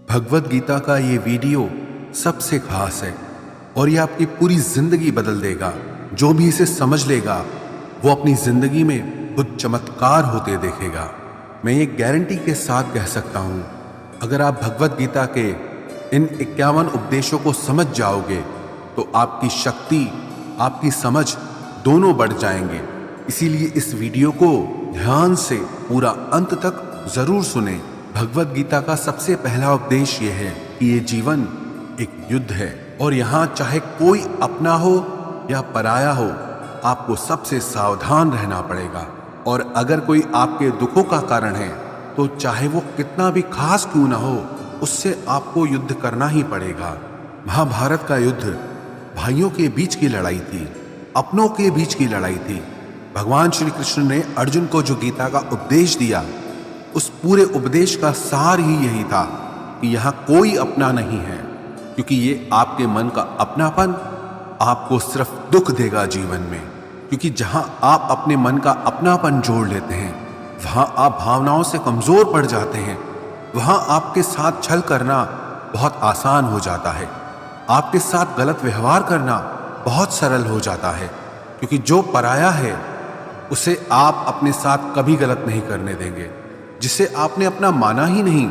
भगवत गीता का ये वीडियो सबसे खास है और ये आपकी पूरी जिंदगी बदल देगा। जो भी इसे समझ लेगा वो अपनी जिंदगी में कुछ चमत्कार होते देखेगा। मैं ये गारंटी के साथ कह सकता हूँ, अगर आप भगवत गीता के इन 51 उपदेशों को समझ जाओगे तो आपकी शक्ति, आपकी समझ दोनों बढ़ जाएंगे। इसीलिए इस वीडियो को ध्यान से पूरा अंत तक जरूर सुने। भगवत गीता का सबसे पहला उपदेश यह है कि ये जीवन एक युद्ध है और यहाँ चाहे कोई अपना हो या पराया हो, आपको सबसे सावधान रहना पड़ेगा। और अगर कोई आपके दुखों का कारण है तो चाहे वो कितना भी खास क्यों ना हो, उससे आपको युद्ध करना ही पड़ेगा। महाभारत का युद्ध भाइयों के बीच की लड़ाई थी, अपनों के बीच की लड़ाई थी। भगवान श्री कृष्ण ने अर्जुन को जो गीता का उपदेश दिया, उस पूरे उपदेश का सार ही यही था कि यहाँ कोई अपना नहीं है, क्योंकि ये आपके मन का अपनापन आपको सिर्फ दुख देगा जीवन में। क्योंकि जहाँ आप अपने मन का अपनापन जोड़ लेते हैं, वहाँ आप भावनाओं से कमजोर पड़ जाते हैं। वहाँ आपके साथ छल करना बहुत आसान हो जाता है, आपके साथ गलत व्यवहार करना बहुत सरल हो जाता है। क्योंकि जो पराया है उसे आप अपने साथ कभी गलत नहीं करने देंगे। जिसे आपने अपना माना ही नहीं,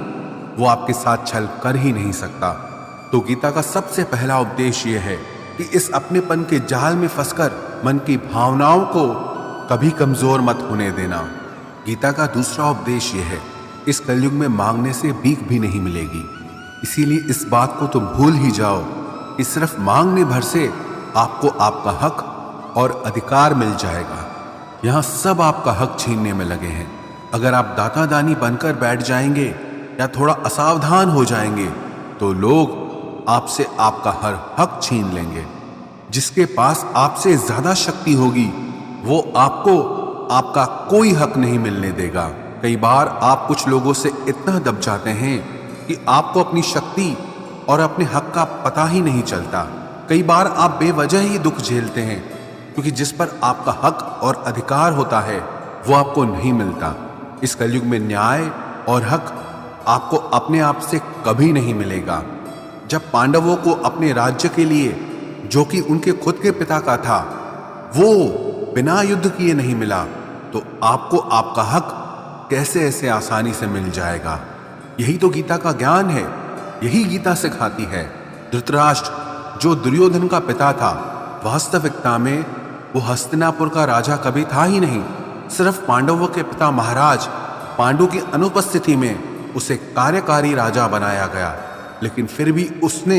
वो आपके साथ छल कर ही नहीं सकता। तो गीता का सबसे पहला उपदेश ये है कि इस अपनेपन के जाल में फंसकर मन की भावनाओं को कभी कमजोर मत होने देना। गीता का दूसरा उपदेश ये है, इस कलयुग में मांगने से भीख भी नहीं मिलेगी। इसीलिए इस बात को तुम भूल ही जाओ कि सिर्फ मांगने भर से आपको आपका हक और अधिकार मिल जाएगा। यहाँ सब आपका हक छीनने में लगे हैं। अगर आप दाता दानी बनकर बैठ जाएंगे या थोड़ा असावधान हो जाएंगे तो लोग आपसे आपका हर हक छीन लेंगे। जिसके पास आपसे ज्यादा शक्ति होगी वो आपको आपका कोई हक नहीं मिलने देगा। कई बार आप कुछ लोगों से इतना दब जाते हैं कि आपको अपनी शक्ति और अपने हक का पता ही नहीं चलता। कई बार आप बेवजह ही दुख झेलते हैं, क्योंकि जिस पर आपका हक और अधिकार होता है वो आपको नहीं मिलता। इस कलयुग में न्याय और हक आपको अपने आप से कभी नहीं मिलेगा। जब पांडवों को अपने राज्य के लिए, जो कि उनके खुद के पिता का था, वो बिना युद्ध किए नहीं मिला, तो आपको आपका हक कैसे ऐसे आसानी से मिल जाएगा। यही तो गीता का ज्ञान है, यही गीता सिखाती है। धृतराष्ट्र जो दुर्योधन का पिता था, वास्तविकता में वो हस्तिनापुर का राजा कभी था ही नहीं। सिर्फ पांडवों के पिता महाराज पांडु की अनुपस्थिति में उसे कार्यकारी राजा बनाया गया। लेकिन फिर भी उसने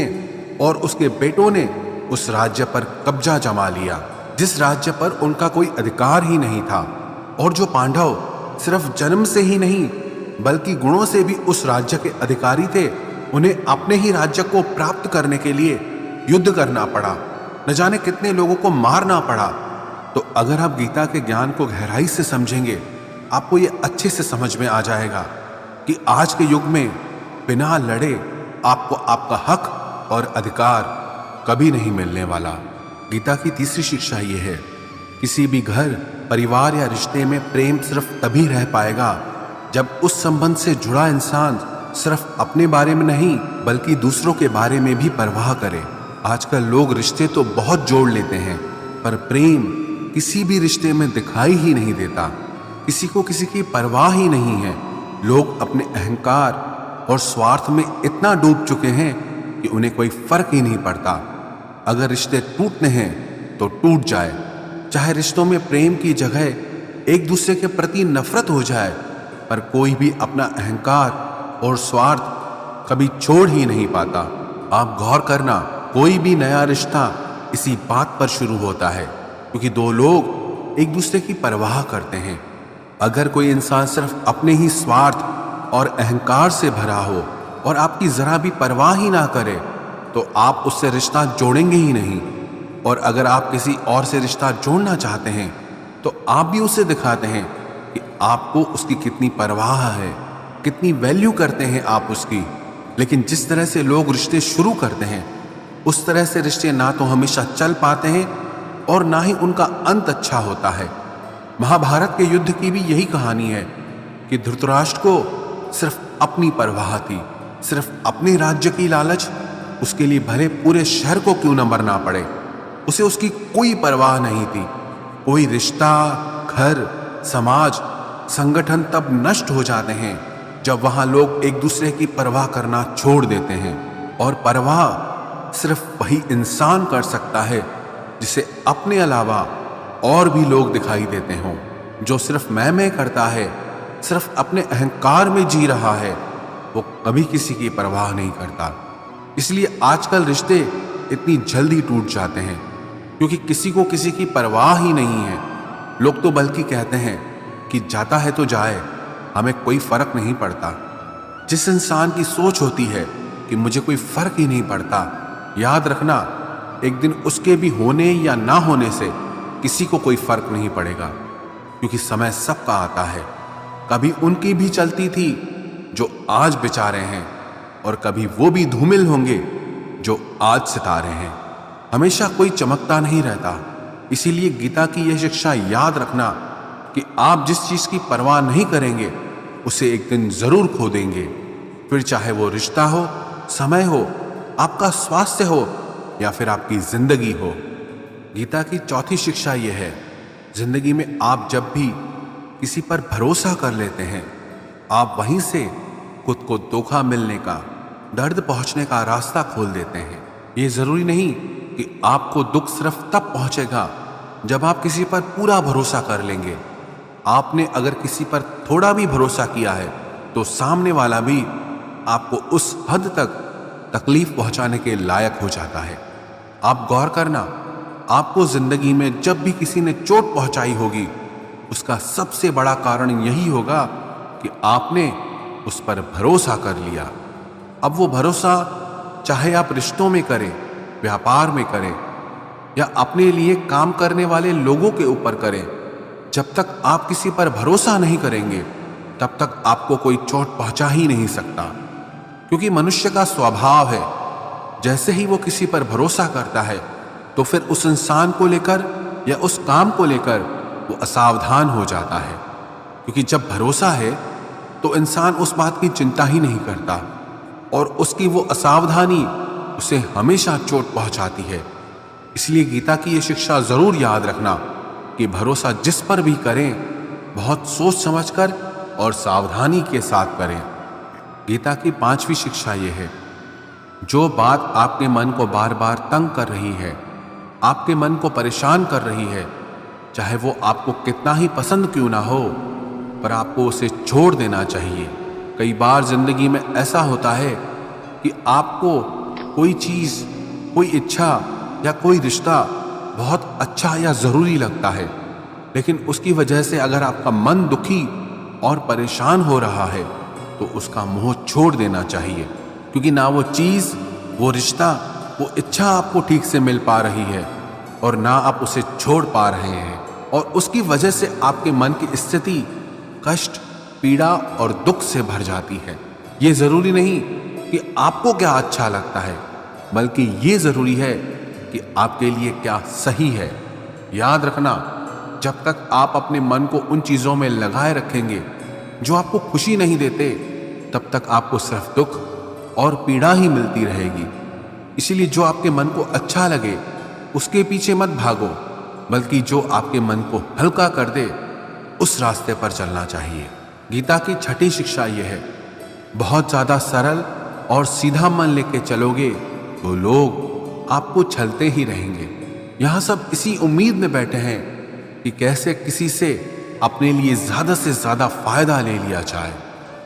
और उसके बेटों ने उस राज्य पर कब्जा जमा लिया, जिस राज्य पर उनका कोई अधिकार ही नहीं था। और जो पांडव सिर्फ जन्म से ही नहीं बल्कि गुणों से भी उस राज्य के अधिकारी थे, उन्हें अपने ही राज्य को प्राप्त करने के लिए युद्ध करना पड़ा, न जाने कितने लोगों को मारना पड़ा। तो अगर आप गीता के ज्ञान को गहराई से समझेंगे, आपको ये अच्छे से समझ में आ जाएगा कि आज के युग में बिना लड़े आपको आपका हक और अधिकार कभी नहीं मिलने वाला। गीता की तीसरी शिक्षा ये है, किसी भी घर, परिवार या रिश्ते में प्रेम सिर्फ तभी रह पाएगा जब उस संबंध से जुड़ा इंसान सिर्फ अपने बारे में नहीं बल्कि दूसरों के बारे में भी परवाह करे। आजकल लोग रिश्ते तो बहुत जोड़ लेते हैं, पर प्रेम किसी भी रिश्ते में दिखाई ही नहीं देता। किसी को किसी की परवाह ही नहीं है। लोग अपने अहंकार और स्वार्थ में इतना डूब चुके हैं कि उन्हें कोई फर्क ही नहीं पड़ता। अगर रिश्ते टूटने हैं तो टूट जाए, चाहे रिश्तों में प्रेम की जगह एक दूसरे के प्रति नफरत हो जाए, पर कोई भी अपना अहंकार और स्वार्थ कभी छोड़ ही नहीं पाता। आप गौर करना, कोई भी नया रिश्ता इसी बात पर शुरू होता है, क्योंकि दो लोग एक दूसरे की परवाह करते हैं। अगर कोई इंसान सिर्फ अपने ही स्वार्थ और अहंकार से भरा हो और आपकी जरा भी परवाह ही ना करे, तो आप उससे रिश्ता जोड़ेंगे ही नहीं। और अगर आप किसी और से रिश्ता जोड़ना चाहते हैं तो आप भी उसे दिखाते हैं कि आपको उसकी कितनी परवाह है, कितनी वैल्यू करते हैं आप उसकी। लेकिन जिस तरह से लोग रिश्ते शुरू करते हैं, उस तरह से रिश्ते ना तो हमेशा चल पाते हैं और ना ही उनका अंत अच्छा होता है। महाभारत के युद्ध की भी यही कहानी है कि धृतराष्ट्र को सिर्फ अपनी परवाह थी सिर्फ अपने राज्य की लालच, उसके लिए भले पूरे शहर को क्यों न मरना पड़े, उसे उसकी कोई परवाह नहीं थी। कोई रिश्ता, घर, समाज, संगठन तब नष्ट हो जाते हैं जब वहां लोग एक दूसरे की परवाह करना छोड़ देते हैं। और परवाह सिर्फ वही इंसान कर सकता है जिसे अपने अलावा और भी लोग दिखाई देते हों। जो सिर्फ मैं करता है, सिर्फ अपने अहंकार में जी रहा है, वो कभी किसी की परवाह नहीं करता। इसलिए आजकल रिश्ते इतनी जल्दी टूट जाते हैं, क्योंकि किसी को किसी की परवाह ही नहीं है। लोग तो बल्कि कहते हैं कि जाता है तो जाए, हमें कोई फर्क नहीं पड़ता। जिस इंसान की सोच होती है कि मुझे कोई फर्क ही नहीं पड़ता, याद रखना एक दिन उसके भी होने या ना होने से किसी को कोई फर्क नहीं पड़ेगा, क्योंकि समय सबका आता है। कभी उनकी भी चलती थी जो आज बेचारे हैं, और कभी वो भी धूमिल होंगे जो आज सितारे हैं। हमेशा कोई चमकता नहीं रहता। इसीलिए गीता की यह शिक्षा याद रखना कि आप जिस चीज की परवाह नहीं करेंगे उसे एक दिन जरूर खो देंगे। फिर चाहे वो रिश्ता हो, समय हो, आपका स्वास्थ्य हो या फिर आपकी जिंदगी हो। गीता की चौथी शिक्षा यह है, जिंदगी में आप जब भी किसी पर भरोसा कर लेते हैं, आप वहीं से खुद को धोखा मिलने का, दर्द पहुंचने का रास्ता खोल देते हैं। ये जरूरी नहीं कि आपको दुख सिर्फ तब पहुंचेगा जब आप किसी पर पूरा भरोसा कर लेंगे। आपने अगर किसी पर थोड़ा भी भरोसा किया है तो सामने वाला भी आपको उस हद तक तकलीफ पहुंचाने के लायक हो जाता है। आप गौर करना, आपको जिंदगी में जब भी किसी ने चोट पहुंचाई होगी, उसका सबसे बड़ा कारण यही होगा कि आपने उस पर भरोसा कर लिया। अब वो भरोसा चाहे आप रिश्तों में करें, व्यापार में करें या अपने लिए काम करने वाले लोगों के ऊपर करें, जब तक आप किसी पर भरोसा नहीं करेंगे तब तक आपको कोई चोट पहुंचा ही नहीं सकता। क्योंकि मनुष्य का स्वभाव है, जैसे ही वो किसी पर भरोसा करता है तो फिर उस इंसान को लेकर या उस काम को लेकर वो असावधान हो जाता है। क्योंकि जब भरोसा है तो इंसान उस बात की चिंता ही नहीं करता, और उसकी वो असावधानी उसे हमेशा चोट पहुंचाती है। इसलिए गीता की ये शिक्षा जरूर याद रखना कि भरोसा जिस पर भी करें, बहुत सोच समझकर और सावधानी के साथ करें। गीता की पांचवी शिक्षा यह है, जो बात आपके मन को बार बार तंग कर रही है, आपके मन को परेशान कर रही है, चाहे वो आपको कितना ही पसंद क्यों ना हो, पर आपको उसे छोड़ देना चाहिए। कई बार जिंदगी में ऐसा होता है कि आपको कोई चीज, कोई इच्छा या कोई रिश्ता बहुत अच्छा या जरूरी लगता है, लेकिन उसकी वजह से अगर आपका मन दुखी और परेशान हो रहा है तो उसका मोह छोड़ देना चाहिए। क्योंकि ना वो चीज, वो रिश्ता, वो इच्छा आपको ठीक से मिल पा रही है और ना आप उसे छोड़ पा रहे हैं, और उसकी वजह से आपके मन की स्थिति कष्ट, पीड़ा और दुख से भर जाती है। ये जरूरी नहीं कि आपको क्या अच्छा लगता है, बल्कि ये जरूरी है कि आपके लिए क्या सही है। याद रखना, जब तक आप अपने मन को उन चीजों में लगाए रखेंगे जो आपको खुशी नहीं देते, तब तक आपको सिर्फ दुख और पीड़ा ही मिलती रहेगी। इसीलिए जो आपके मन को अच्छा लगे उसके पीछे मत भागो, बल्कि जो आपके मन को हल्का कर दे उस रास्ते पर चलना चाहिए। गीता की छठी शिक्षा यह है, बहुत ज्यादा सरल और सीधा मन लेके चलोगे तो लोग आपको छलते ही रहेंगे। यहां सब इसी उम्मीद में बैठे हैं कि कैसे किसी से अपने लिए ज्यादा से ज्यादा फायदा ले लिया जाए।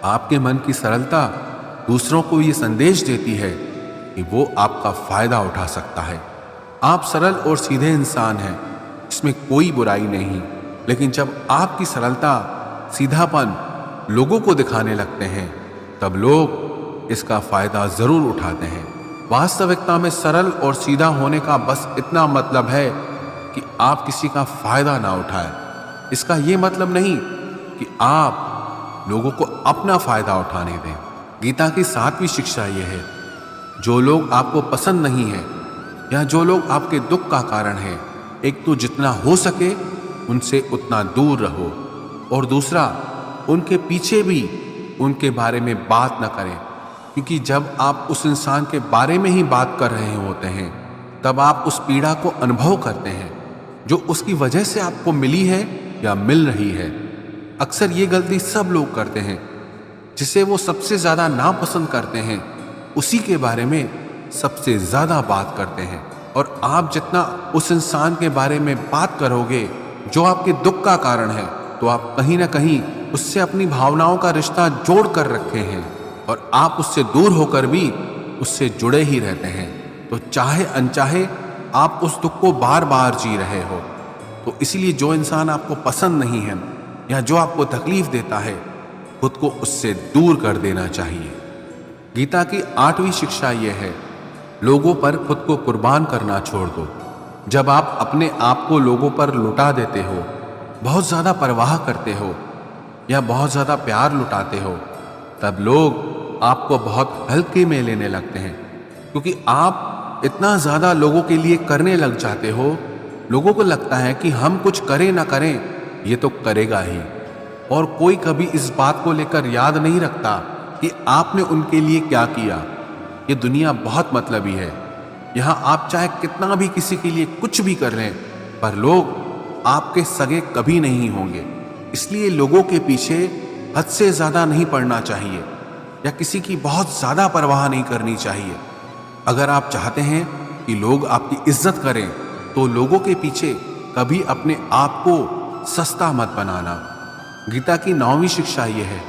आपके मन की सरलता दूसरों को ये संदेश देती है कि वो आपका फायदा उठा सकता है। आप सरल और सीधे इंसान हैं, इसमें कोई बुराई नहीं, लेकिन जब आपकी सरलता, सीधापन लोगों को दिखाने लगते हैं, तब लोग इसका फायदा जरूर उठाते हैं। वास्तविकता में सरल और सीधा होने का बस इतना मतलब है कि आप किसी का फायदा ना उठाएं। इसका यह मतलब नहीं कि आप लोगों को अपना फायदा उठाने दें। गीता की सातवीं शिक्षा यह है, जो लोग आपको पसंद नहीं है या जो लोग आपके दुख का कारण है, एक तो जितना हो सके उनसे उतना दूर रहो, और दूसरा उनके पीछे भी उनके बारे में बात न करें। क्योंकि जब आप उस इंसान के बारे में ही बात कर रहे होते हैं तब आप उस पीड़ा को अनुभव करते हैं जो उसकी वजह से आपको मिली है या मिल रही है। अक्सर ये गलती सब लोग करते हैं। जिसे वो सबसे ज्यादा नापसंद करते हैं उसी के बारे में सबसे ज्यादा बात करते हैं। और आप जितना उस इंसान के बारे में बात करोगे जो आपके दुख का कारण है, तो आप कहीं ना कहीं उससे अपनी भावनाओं का रिश्ता जोड़ कर रखे हैं और आप उससे दूर होकर भी उससे जुड़े ही रहते हैं। तो चाहे अनचाहे आप उस दुख को बार बार जी रहे हो। तो इसलिए जो इंसान आपको पसंद नहीं है या जो आपको तकलीफ देता है, खुद को उससे दूर कर देना चाहिए। गीता की 8वीं शिक्षा यह है, लोगों पर खुद को कुर्बान करना छोड़ दो। जब आप अपने आप को लोगों पर लुटा देते हो, बहुत ज्यादा परवाह करते हो या बहुत ज्यादा प्यार लुटाते हो, तब लोग आपको बहुत हल्के में लेने लगते हैं। क्योंकि आप इतना ज्यादा लोगों के लिए करने लग जाते हो, लोगों को लगता है कि हम कुछ करें ना करें ये तो करेगा ही। और कोई कभी इस बात को लेकर याद नहीं रखता कि आपने उनके लिए क्या किया। ये दुनिया बहुत मतलबी है। यहाँ आप चाहे कितना भी किसी के लिए कुछ भी कर लें, पर लोग आपके सगे कभी नहीं होंगे। इसलिए लोगों के पीछे हद से ज्यादा नहीं पड़ना चाहिए या किसी की बहुत ज्यादा परवाह नहीं करनी चाहिए। अगर आप चाहते हैं कि लोग आपकी इज्जत करें, तो लोगों के पीछे कभी अपने आप को सस्ता मत बनाना। गीता की 9वीं शिक्षा यह है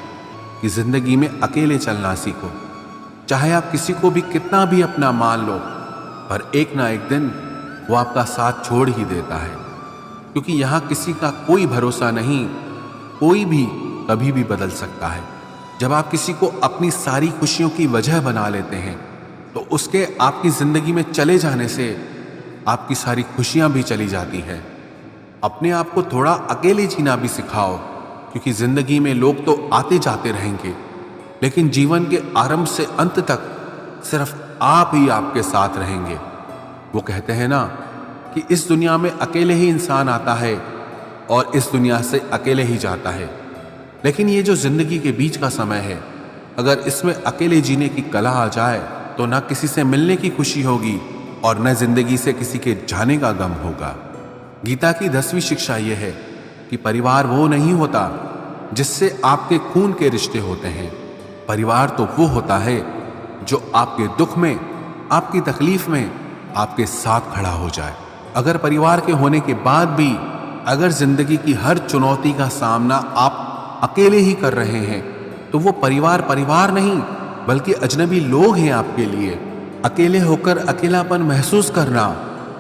कि जिंदगी में अकेले चलना सीखो। चाहे आप किसी को भी कितना भी अपना मान लो, पर एक ना एक दिन वो आपका साथ छोड़ ही देता है। क्योंकि यहाँ किसी का कोई भरोसा नहीं, कोई भी कभी भी बदल सकता है। जब आप किसी को अपनी सारी खुशियों की वजह बना लेते हैं, तो उसके आपकी जिंदगी में चले जाने से आपकी सारी खुशियां भी चली जाती हैं। अपने आप को थोड़ा अकेले जीना भी सिखाओ, क्योंकि जिंदगी में लोग तो आते जाते रहेंगे, लेकिन जीवन के आरंभ से अंत तक सिर्फ आप ही आपके साथ रहेंगे। वो कहते हैं ना कि इस दुनिया में अकेले ही इंसान आता है और इस दुनिया से अकेले ही जाता है। लेकिन ये जो जिंदगी के बीच का समय है, अगर इसमें अकेले जीने की कला आ जाए तो ना किसी से मिलने की खुशी होगी और न जिंदगी से किसी के जाने का गम होगा। गीता की 10वीं शिक्षा यह है कि परिवार वो नहीं होता जिससे आपके खून के रिश्ते होते हैं। परिवार तो वो होता है जो आपके दुख में, आपकी तकलीफ में आपके साथ खड़ा हो जाए। अगर परिवार के होने के बाद भी अगर जिंदगी की हर चुनौती का सामना आप अकेले ही कर रहे हैं, तो वो परिवार नहीं बल्कि अजनबी लोग हैं आपके लिए। अकेले होकर अकेलापन महसूस करना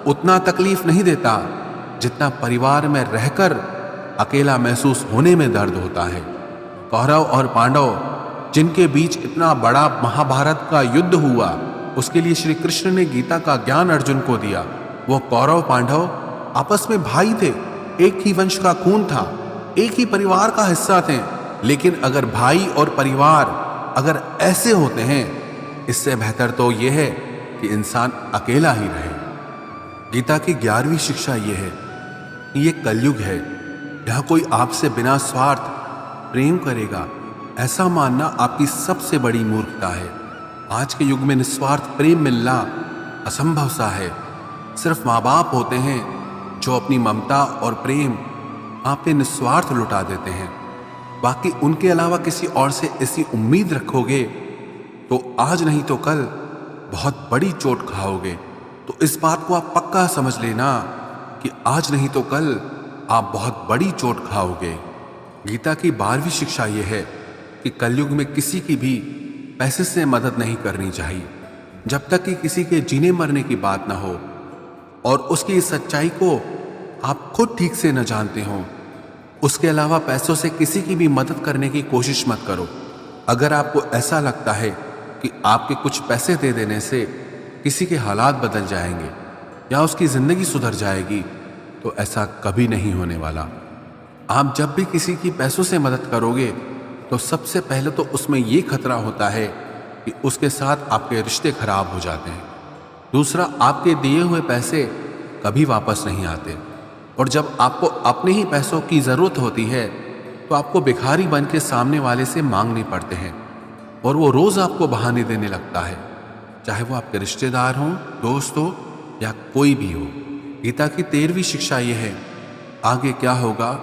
उतना तकलीफ नहीं देता जितना परिवार में रहकर अकेला महसूस होने में दर्द होता है। कौरव और पांडव जिनके बीच इतना बड़ा महाभारत का युद्ध हुआ, उसके लिए श्री कृष्ण ने गीता का ज्ञान अर्जुन को दिया। वो कौरव पांडव आपस में भाई थे, एक ही वंश का खून था, एक ही परिवार का हिस्सा थे। लेकिन अगर भाई और परिवार अगर ऐसे होते हैं, इससे बेहतर तो यह है कि इंसान अकेला ही रहे। गीता की 11वीं शिक्षा यह है कि यह कलयुग है, यहाँ कोई आपसे बिना स्वार्थ प्रेम करेगा, ऐसा मानना आपकी सबसे बड़ी मूर्खता है। आज के युग में निस्वार्थ प्रेम मिलना असंभव सा है। सिर्फ माँ बाप होते हैं जो अपनी ममता और प्रेम आप पे निस्वार्थ लुटा देते हैं। बाकी उनके अलावा किसी और से ऐसी उम्मीद रखोगे तो आज नहीं तो कल बहुत बड़ी चोट खाओगे। तो इस बात को आप पक्का समझ लेना कि आज नहीं तो कल आप बहुत बड़ी चोट खाओगे। गीता की 12वीं शिक्षा यह है कि कलयुग में किसी की भी पैसे से मदद नहीं करनी चाहिए, जब तक कि किसी के जीने मरने की बात ना हो और उसकी इस सच्चाई को आप खुद ठीक से न जानते हो। उसके अलावा पैसों से किसी की भी मदद करने की कोशिश मत करो। अगर आपको ऐसा लगता है कि आपके कुछ पैसे दे देने से किसी के हालात बदल जाएंगे या उसकी जिंदगी सुधर जाएगी, तो ऐसा कभी नहीं होने वाला। आप जब भी किसी की पैसों से मदद करोगे तो सबसे पहले तो उसमें यह खतरा होता है कि उसके साथ आपके रिश्ते खराब हो जाते हैं। दूसरा, आपके दिए हुए पैसे कभी वापस नहीं आते, और जब आपको अपने ही पैसों की जरूरत होती है तो आपको भिखारी बन के सामने वाले से मांगने पड़ते हैं। और वो रोज आपको बहाने देने लगता है, चाहे वो आपके रिश्तेदार हों, दोस्त हो या कोई भी हो। गीता की 13वीं शिक्षा यह है, आगे क्या होगा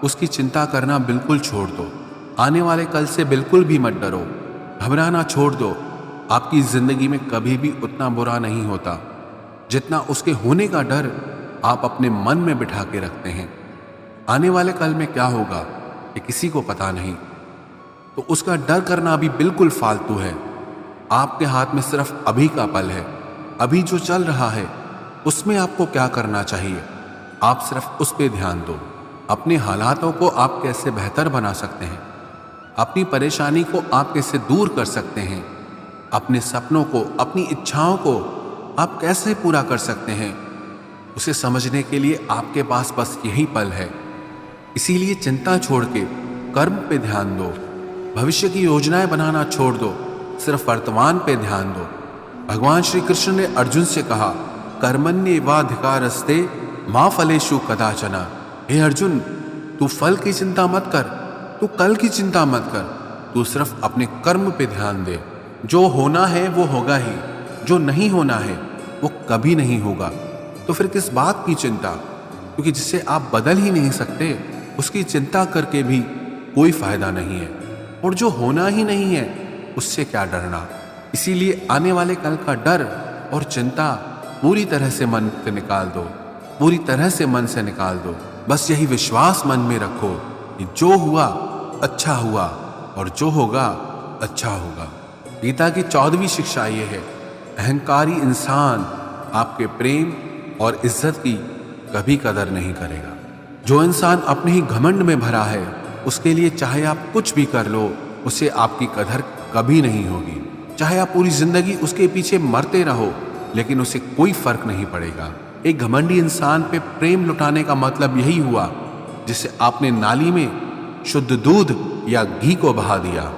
उसकी चिंता करना बिल्कुल छोड़ दो। आने वाले कल से बिल्कुल भी मत डरो, घबराना छोड़ दो। आपकी जिंदगी में कभी भी उतना बुरा नहीं होता जितना उसके होने का डर आप अपने मन में बिठा के रखते हैं। आने वाले कल में क्या होगा ये किसी को पता नहीं, तो उसका डर करना भी बिल्कुल फालतू है। आपके हाथ में सिर्फ अभी का पल है। अभी जो चल रहा है उसमें आपको क्या करना चाहिए, आप सिर्फ उस पर ध्यान दो। अपने हालातों को आप कैसे बेहतर बना सकते हैं, अपनी परेशानी को आप कैसे दूर कर सकते हैं, अपने सपनों को, अपनी इच्छाओं को आप कैसे पूरा कर सकते हैं, उसे समझने के लिए आपके पास बस यही पल है। इसीलिए चिंता छोड़ के कर्म पे ध्यान दो, भविष्य की योजनाएं बनाना छोड़ दो, सिर्फ वर्तमान पे ध्यान दो। भगवान श्री कृष्ण ने अर्जुन से कहा, कर्मण्येवाधिकारस्ते मा फलेषु कदाचन। हे अर्जुन, तू फल की चिंता मत कर, तू कल की चिंता मत कर, तू सिर्फ अपने कर्म पे ध्यान दे। जो होना है वो होगा ही, जो नहीं होना है वो कभी नहीं होगा। तो फिर किस बात की चिंता, क्योंकि जिसे आप बदल ही नहीं सकते उसकी चिंता करके भी कोई फायदा नहीं है। और जो होना ही नहीं है उससे क्या डरना। इसीलिए आने वाले कल का डर और चिंता पूरी तरह से मन से निकाल दो, पूरी तरह से मन से निकाल दो। बस यही विश्वास मन में रखो कि जो हुआ अच्छा हुआ और जो होगा अच्छा होगा। गीता की 14वीं शिक्षा ये है, अहंकारी इंसान आपके प्रेम और इज्जत की कभी कदर नहीं करेगा। जो इंसान अपने ही घमंड में भरा है उसके लिए चाहे आप कुछ भी कर लो उसे आपकी कदर कभी नहीं होगी। चाहे आप पूरी जिंदगी उसके पीछे मरते रहो लेकिन उसे कोई फर्क नहीं पड़ेगा। एक घमंडी इंसान पे प्रेम लुटाने का मतलब यही हुआ जिसे आपने नाली में शुद्ध दूध या घी को बहा दिया।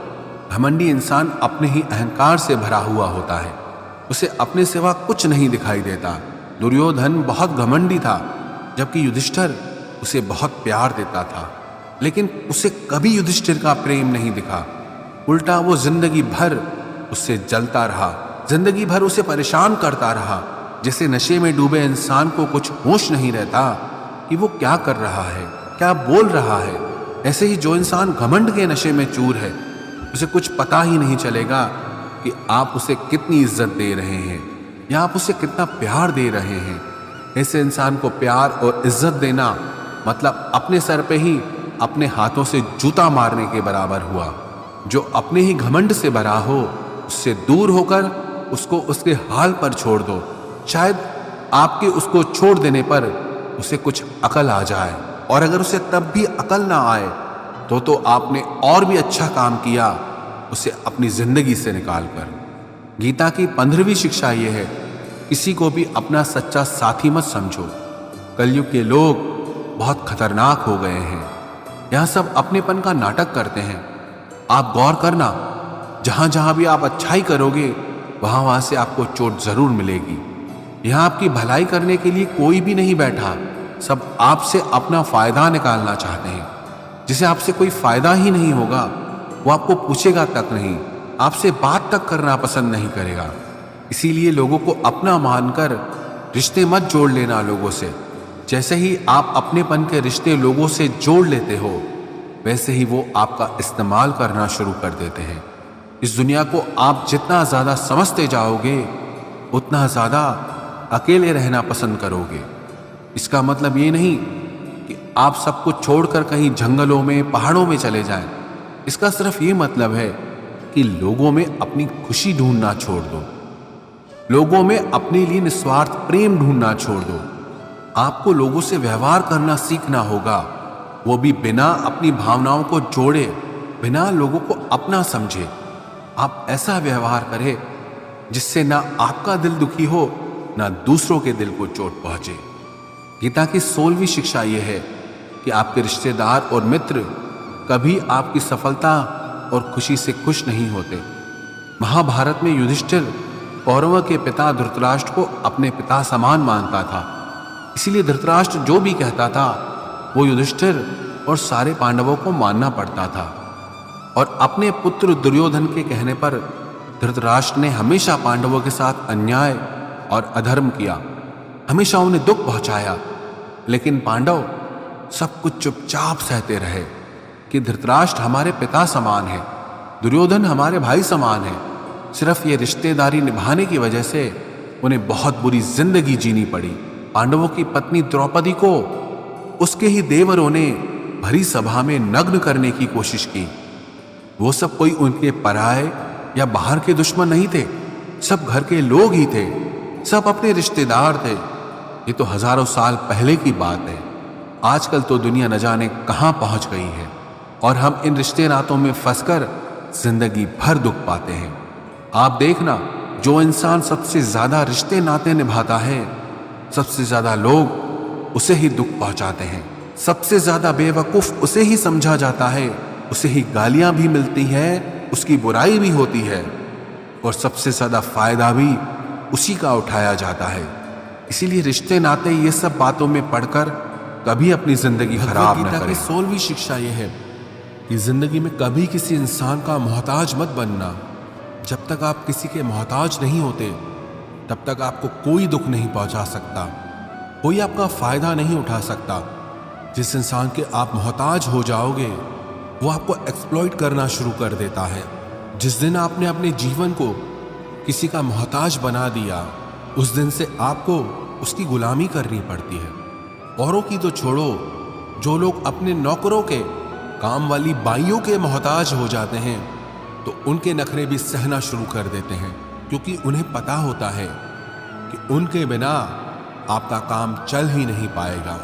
घमंडी इंसान अपने ही अहंकार से भरा हुआ होता है, उसे अपने सिवा कुछ नहीं दिखाई देता। दुर्योधन बहुत घमंडी था जबकि युधिष्ठिर उसे बहुत प्यार देता था, लेकिन उसे कभी युधिष्ठिर का प्रेम नहीं दिखा। उल्टा वो जिंदगी भर उससे जलता रहा, जिंदगी भर उसे परेशान करता रहा। जैसे नशे में डूबे इंसान को कुछ होश नहीं रहता कि वो क्या कर रहा है, क्या बोल रहा है, ऐसे ही जो इंसान घमंड के नशे में चूर है उसे कुछ पता ही नहीं चलेगा कि आप उसे कितनी इज्जत दे रहे हैं या आप उसे कितना प्यार दे रहे हैं। ऐसे इंसान को प्यार और इज्जत देना मतलब अपने सर पे ही अपने हाथों से जूता मारने के बराबर हुआ। जो अपने ही घमंड से भरा हो उससे दूर होकर उसको उसके हाल पर छोड़ दो। शायद आपके उसको छोड़ देने पर उसे कुछ अकल आ जाए, और अगर उसे तब भी अकल ना आए तो आपने और भी अच्छा काम किया उसे अपनी जिंदगी से निकालकर। गीता की 15वीं शिक्षा यह है, किसी को भी अपना सच्चा साथी मत समझो। कलयुग के लोग बहुत खतरनाक हो गए हैं, यहाँ सब अपनेपन का नाटक करते हैं। आप गौर करना, जहां जहां भी आप अच्छाई करोगे वहां वहां से आपको चोट जरूर मिलेगी। यहाँ आपकी भलाई करने के लिए कोई भी नहीं बैठा, सब आपसे अपना फायदा निकालना चाहते हैं। जिसे आपसे कोई फायदा ही नहीं होगा वो आपको पूछेगा तक नहीं, आपसे बात तक करना पसंद नहीं करेगा। इसीलिए लोगों को अपना मानकर रिश्ते मत जोड़ लेना लोगों से। जैसे ही आप अपनेपन के रिश्ते लोगों से जोड़ लेते हो वैसे ही वो आपका इस्तेमाल करना शुरू कर देते हैं। इस दुनिया को आप जितना ज्यादा समझते जाओगे उतना ज्यादा अकेले रहना पसंद करोगे। इसका मतलब ये नहीं कि आप सब कुछ छोड़कर कहीं जंगलों में, पहाड़ों में चले जाएं। इसका सिर्फ ये मतलब है कि लोगों में अपनी खुशी ढूंढना छोड़ दो, लोगों में अपने लिए निस्वार्थ प्रेम ढूंढना छोड़ दो। आपको लोगों से व्यवहार करना सीखना होगा, वो भी बिना अपनी भावनाओं को जोड़े, बिना लोगों को अपना समझे। आप ऐसा व्यवहार करें जिससे ना आपका दिल दुखी हो ना दूसरों के दिल को चोट पहुंचे। गीता की 16वीं शिक्षा यह है कि आपके रिश्तेदार और मित्र कभी आपकी सफलता और खुशी से खुश नहीं होते। महाभारत में युधिष्ठिर कौरवों के पिता धृतराष्ट्र को अपने पिता समान मानता था, इसीलिए धृतराष्ट्र जो भी कहता था वो युधिष्ठिर और सारे पांडवों को मानना पड़ता था। और अपने पुत्र दुर्योधन के कहने पर धृतराष्ट्र ने हमेशा पांडवों के साथ अन्याय और अधर्म किया, हमेशा उन्हें दुख पहुंचाया। लेकिन पांडव सब कुछ चुपचाप सहते रहे कि धृतराष्ट्र हमारे पिता समान है, दुर्योधन हमारे भाई समान है। सिर्फ ये रिश्तेदारी निभाने की वजह से उन्हें बहुत बुरी जिंदगी जीनी पड़ी। पांडवों की पत्नी द्रौपदी को उसके ही देवरों ने भरी सभा में नग्न करने की कोशिश की। वो सब कोई उनके पराये या बाहर के दुश्मन नहीं थे, सब घर के लोग ही थे, सब अपने रिश्तेदार थे। ये तो हजारों साल पहले की बात है। आजकल तो दुनिया न जाने कहां पहुंच गई है और हम इन रिश्ते नातों में फंसकर जिंदगी भर दुख पाते हैं। आप देखना, जो इंसान सबसे ज्यादा रिश्ते नाते निभाता है, सबसे ज्यादा लोग उसे ही दुख पहुंचाते हैं, सबसे ज्यादा बेवकूफ उसे ही समझा जाता है, उसे ही गालियां भी मिलती हैं, उसकी बुराई भी होती है और सबसे ज्यादा फायदा भी उसी का उठाया जाता है। इसीलिए रिश्ते नाते ये सब बातों में पढ़कर कभी अपनी जिंदगी खराब न करें। 16वीं शिक्षा यह है कि जिंदगी में कभी किसी इंसान का मोहताज मत बनना। जब तक आप किसी के मोहताज नहीं होते तब तक आपको कोई दुख नहीं पहुंचा सकता, कोई आपका फायदा नहीं उठा सकता। जिस इंसान के आप मोहताज हो जाओगे वो आपको एक्सप्लॉइट करना शुरू कर देता है। जिस दिन आपने अपने जीवन को किसी का मोहताज बना दिया, उस दिन से आपको उसकी गुलामी करनी पड़ती है। औरों की तो छोड़ो, जो लोग अपने नौकरों के, काम वाली बाइयों के मोहताज हो जाते हैं तो उनके नखरे भी सहना शुरू कर देते हैं, क्योंकि उन्हें पता होता है कि उनके बिना आपका काम चल ही नहीं पाएगा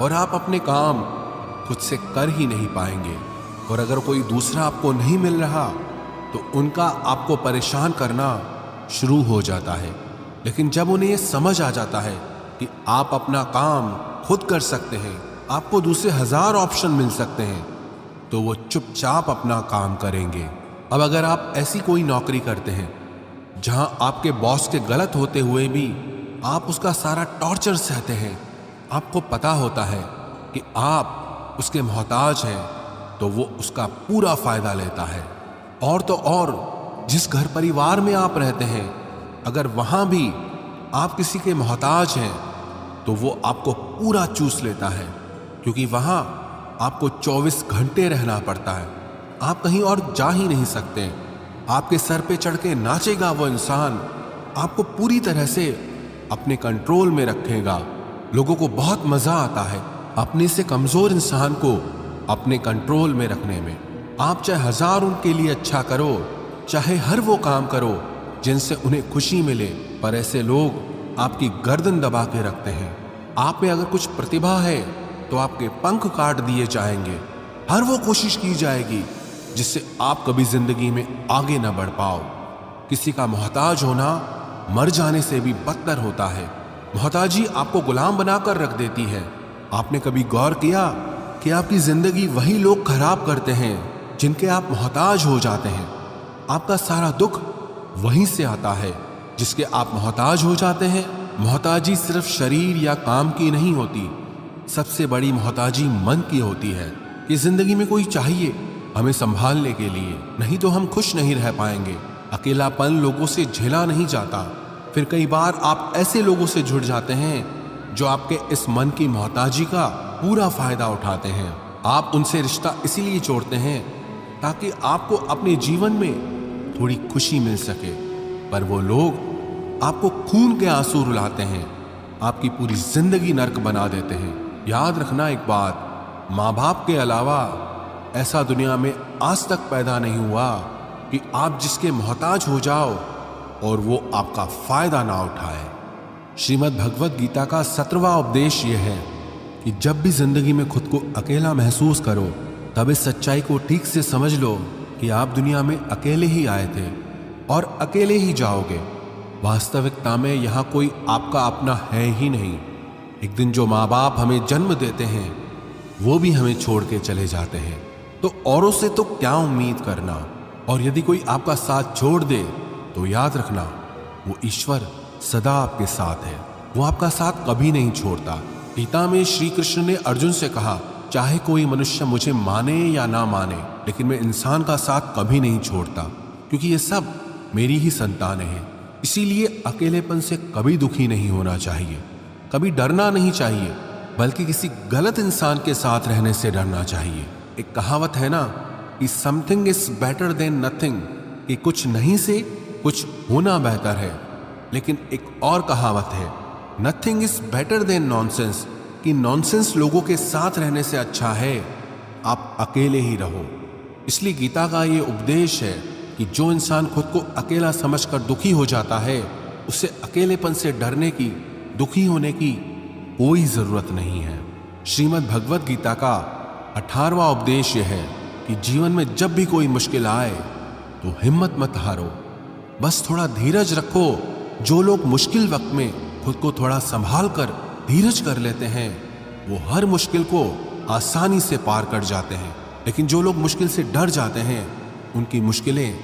और आप अपने काम खुद से कर ही नहीं पाएंगे। और अगर कोई दूसरा आपको नहीं मिल रहा तो उनका आपको परेशान करना शुरू हो जाता है। लेकिन जब उन्हें यह समझ आ जाता है कि आप अपना काम खुद कर सकते हैं, आपको दूसरे 1000 ऑप्शन मिल सकते हैं, तो वो चुपचाप अपना काम करेंगे। अब अगर आप ऐसी कोई नौकरी करते हैं जहां आपके बॉस के गलत होते हुए भी आप उसका सारा टॉर्चर सहते हैं, आपको पता होता है कि आप उसके मोहताज हैं, तो वो उसका पूरा फायदा लेता है। और तो और जिस घर परिवार में आप रहते हैं, अगर वहां भी आप किसी के मोहताज हैं तो वो आपको पूरा चूस लेता है, क्योंकि वहां आपको 24 घंटे रहना पड़ता है, आप कहीं और जा ही नहीं सकते। आपके सर पे चढ़ के नाचेगा वो इंसान, आपको पूरी तरह से अपने कंट्रोल में रखेगा। लोगों को बहुत मजा आता है अपने से कमजोर इंसान को अपने कंट्रोल में रखने में। आप चाहे 1000 उनके लिए अच्छा करो, चाहे हर वो काम करो जिनसे उन्हें खुशी मिले, पर ऐसे लोग आपकी गर्दन दबा के रखते हैं। आप में अगर कुछ प्रतिभा है तो आपके पंख काट दिए जाएंगे। हर वो कोशिश की जाएगी जिससे आप कभी जिंदगी में आगे ना बढ़ पाओ। किसी का मोहताज होना मर जाने से भी बदतर होता है। मोहताजी आपको गुलाम बनाकर रख देती है। आपने कभी गौर किया कि आपकी जिंदगी वही लोग खराब करते हैं जिनके आप मोहताज हो जाते हैं। आपका सारा दुख वहीं से आता है जिसके आप मोहताज हो जाते हैं। मोहताजी सिर्फ शरीर या काम की नहीं होती, सबसे बड़ी मोहताजी मन की होती है कि जिंदगी में कोई चाहिए हमें संभालने के लिए, नहीं तो हम खुश नहीं रह पाएंगे। अकेलापन लोगों से झेला नहीं जाता। फिर कई बार आप ऐसे लोगों से जुड़ जाते हैं जो आपके इस मन की मोहताजी का पूरा फायदा उठाते हैं। आप उनसे रिश्ता इसीलिए जोड़ते हैं ताकि आपको अपने जीवन में थोड़ी खुशी मिल सके, पर वो लोग आपको खून के आंसू रुलाते हैं, आपकी पूरी जिंदगी नर्क बना देते हैं। याद रखना एक बात, माँ बाप के अलावा ऐसा दुनिया में आज तक पैदा नहीं हुआ कि आप जिसके मोहताज हो जाओ और वो आपका फायदा ना उठाए। श्रीमद् भगवत गीता का 17वां उपदेश यह है कि जब भी जिंदगी में खुद को अकेला महसूस करो, तब इस सच्चाई को ठीक से समझ लो कि आप दुनिया में अकेले ही आए थे और अकेले ही जाओगे। वास्तविकता में यहाँ कोई आपका अपना है ही नहीं। एक दिन जो माँ बाप हमें जन्म देते हैं वो भी हमें छोड़ के चले जाते हैं, तो औरों से तो क्या उम्मीद करना। और यदि कोई आपका साथ छोड़ दे तो याद रखना वो ईश्वर सदा आपके साथ है, वो आपका साथ कभी नहीं छोड़ता। गीता में श्री कृष्ण ने अर्जुन से कहा चाहे कोई मनुष्य मुझे माने या ना माने, लेकिन मैं इंसान का साथ कभी नहीं छोड़ता, क्योंकि ये सब मेरी ही संतानें हैं। इसीलिए अकेलेपन से कभी दुखी नहीं होना चाहिए, कभी डरना नहीं चाहिए, बल्कि किसी गलत इंसान के साथ रहने से डरना चाहिए। एक कहावत है ना कि something is better than nothing, कि कुछ नहीं से कुछ होना बेहतर है। लेकिन एक और कहावत है, nothing is better than nonsense, कि नॉनसेंस लोगों के साथ रहने से अच्छा है आप अकेले ही रहो। इसलिए गीता का ये उपदेश है कि जो इंसान खुद को अकेला समझकर दुखी हो जाता है, उसे अकेलेपन से डरने की, दुखी होने की कोई जरूरत नहीं है। श्रीमद् भगवत गीता का 18वां उपदेश यह है कि जीवन में जब भी कोई मुश्किल आए तो हिम्मत मत हारो, बस थोड़ा धीरज रखो। जो लोग मुश्किल वक्त में खुद को थोड़ा संभाल कर धीरज कर लेते हैं, वो हर मुश्किल को आसानी से पार कर जाते हैं। लेकिन जो लोग मुश्किल से डर जाते हैं, उनकी मुश्किलें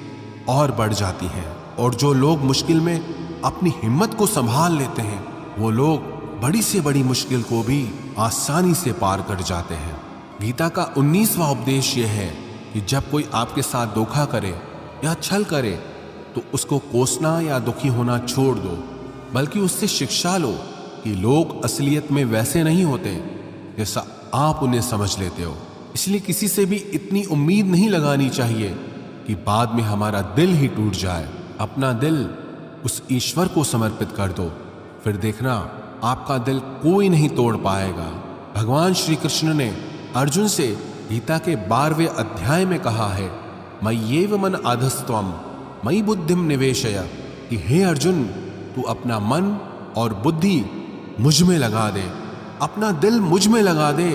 और बढ़ जाती हैं। और जो लोग मुश्किल में अपनी हिम्मत को संभाल लेते हैं, वो लोग बड़ी से बड़ी मुश्किल को भी आसानी से पार कर जाते हैं। गीता का 19वां उपदेश यह है कि जब कोई आपके साथ धोखा करे या छल करे, तो उसको कोसना या दुखी होना छोड़ दो, बल्कि उससे शिक्षा लो कि लोग असलियत में वैसे नहीं होते जैसा आप उन्हें समझ लेते हो। इसलिए किसी से भी इतनी उम्मीद नहीं लगानी चाहिए कि बाद में हमारा दिल ही टूट जाए। अपना दिल उस ईश्वर को समर्पित कर दो, फिर देखना आपका दिल कोई नहीं तोड़ पाएगा। भगवान श्री कृष्ण ने अर्जुन से गीता के 12वें अध्याय में कहा है, मय्येव मन आधस्त्वम मयि बुद्धिम निवेशय, कि हे अर्जुन, तू अपना मन और बुद्धि मुझ में लगा दे, अपना दिल मुझ में लगा दे,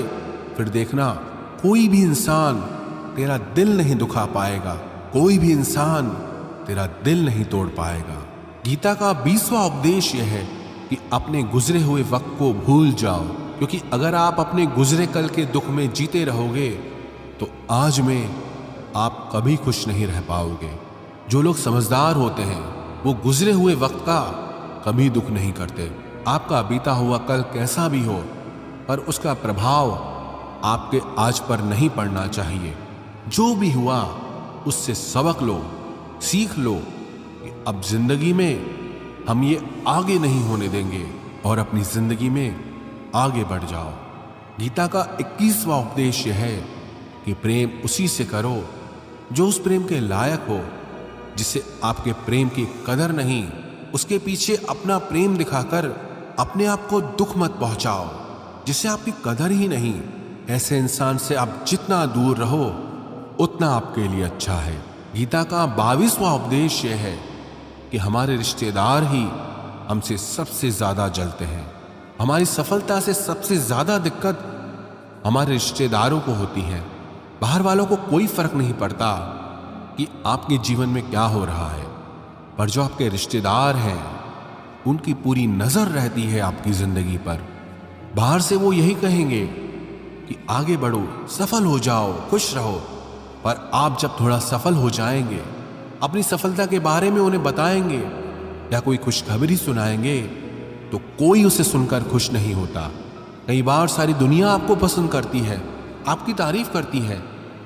फिर देखना कोई भी इंसान तेरा दिल नहीं दुखा पाएगा, कोई भी इंसान तेरा दिल नहीं तोड़ पाएगा। गीता का 20वां उपदेश यह है कि अपने गुजरे हुए वक्त को भूल जाओ, क्योंकि अगर आप अपने गुजरे कल के दुख में जीते रहोगे तो आज में आप कभी खुश नहीं रह पाओगे। जो लोग समझदार होते हैं वो गुजरे हुए वक्त का कभी दुख नहीं करते। आपका बीता हुआ कल कैसा भी हो, पर उसका प्रभाव आपके आज पर नहीं पड़ना चाहिए। जो भी हुआ उससे सबक लो, सीख लो कि अब जिंदगी में हम ये आगे नहीं होने देंगे और अपनी जिंदगी में आगे बढ़ जाओ। गीता का 21वां उपदेश यह है कि प्रेम उसी से करो जो उस प्रेम के लायक हो। जिसे आपके प्रेम की कदर नहीं, उसके पीछे अपना प्रेम दिखाकर अपने आप को दुख मत पहुंचाओ। जिसे आपकी कदर ही नहीं, ऐसे इंसान से आप जितना दूर रहो उतना आपके लिए अच्छा है। गीता का 22वां उपदेश यह है कि हमारे रिश्तेदार ही हमसे सबसे ज्यादा जलते हैं। हमारी सफलता से सबसे ज्यादा दिक्कत हमारे रिश्तेदारों को होती है। बाहर वालों को कोई फर्क नहीं पड़ता कि आपके जीवन में क्या हो रहा है, पर जो आपके रिश्तेदार हैं उनकी पूरी नजर रहती है आपकी जिंदगी पर। बाहर से वो यही कहेंगे कि आगे बढ़ो, सफल हो जाओ, खुश रहो, पर आप जब थोड़ा सफल हो जाएंगे, अपनी सफलता के बारे में उन्हें बताएंगे या कोई खुशखबरी सुनाएंगे, तो कोई उसे सुनकर खुश नहीं होता। कई बार सारी दुनिया आपको पसंद करती है, आपकी तारीफ करती है,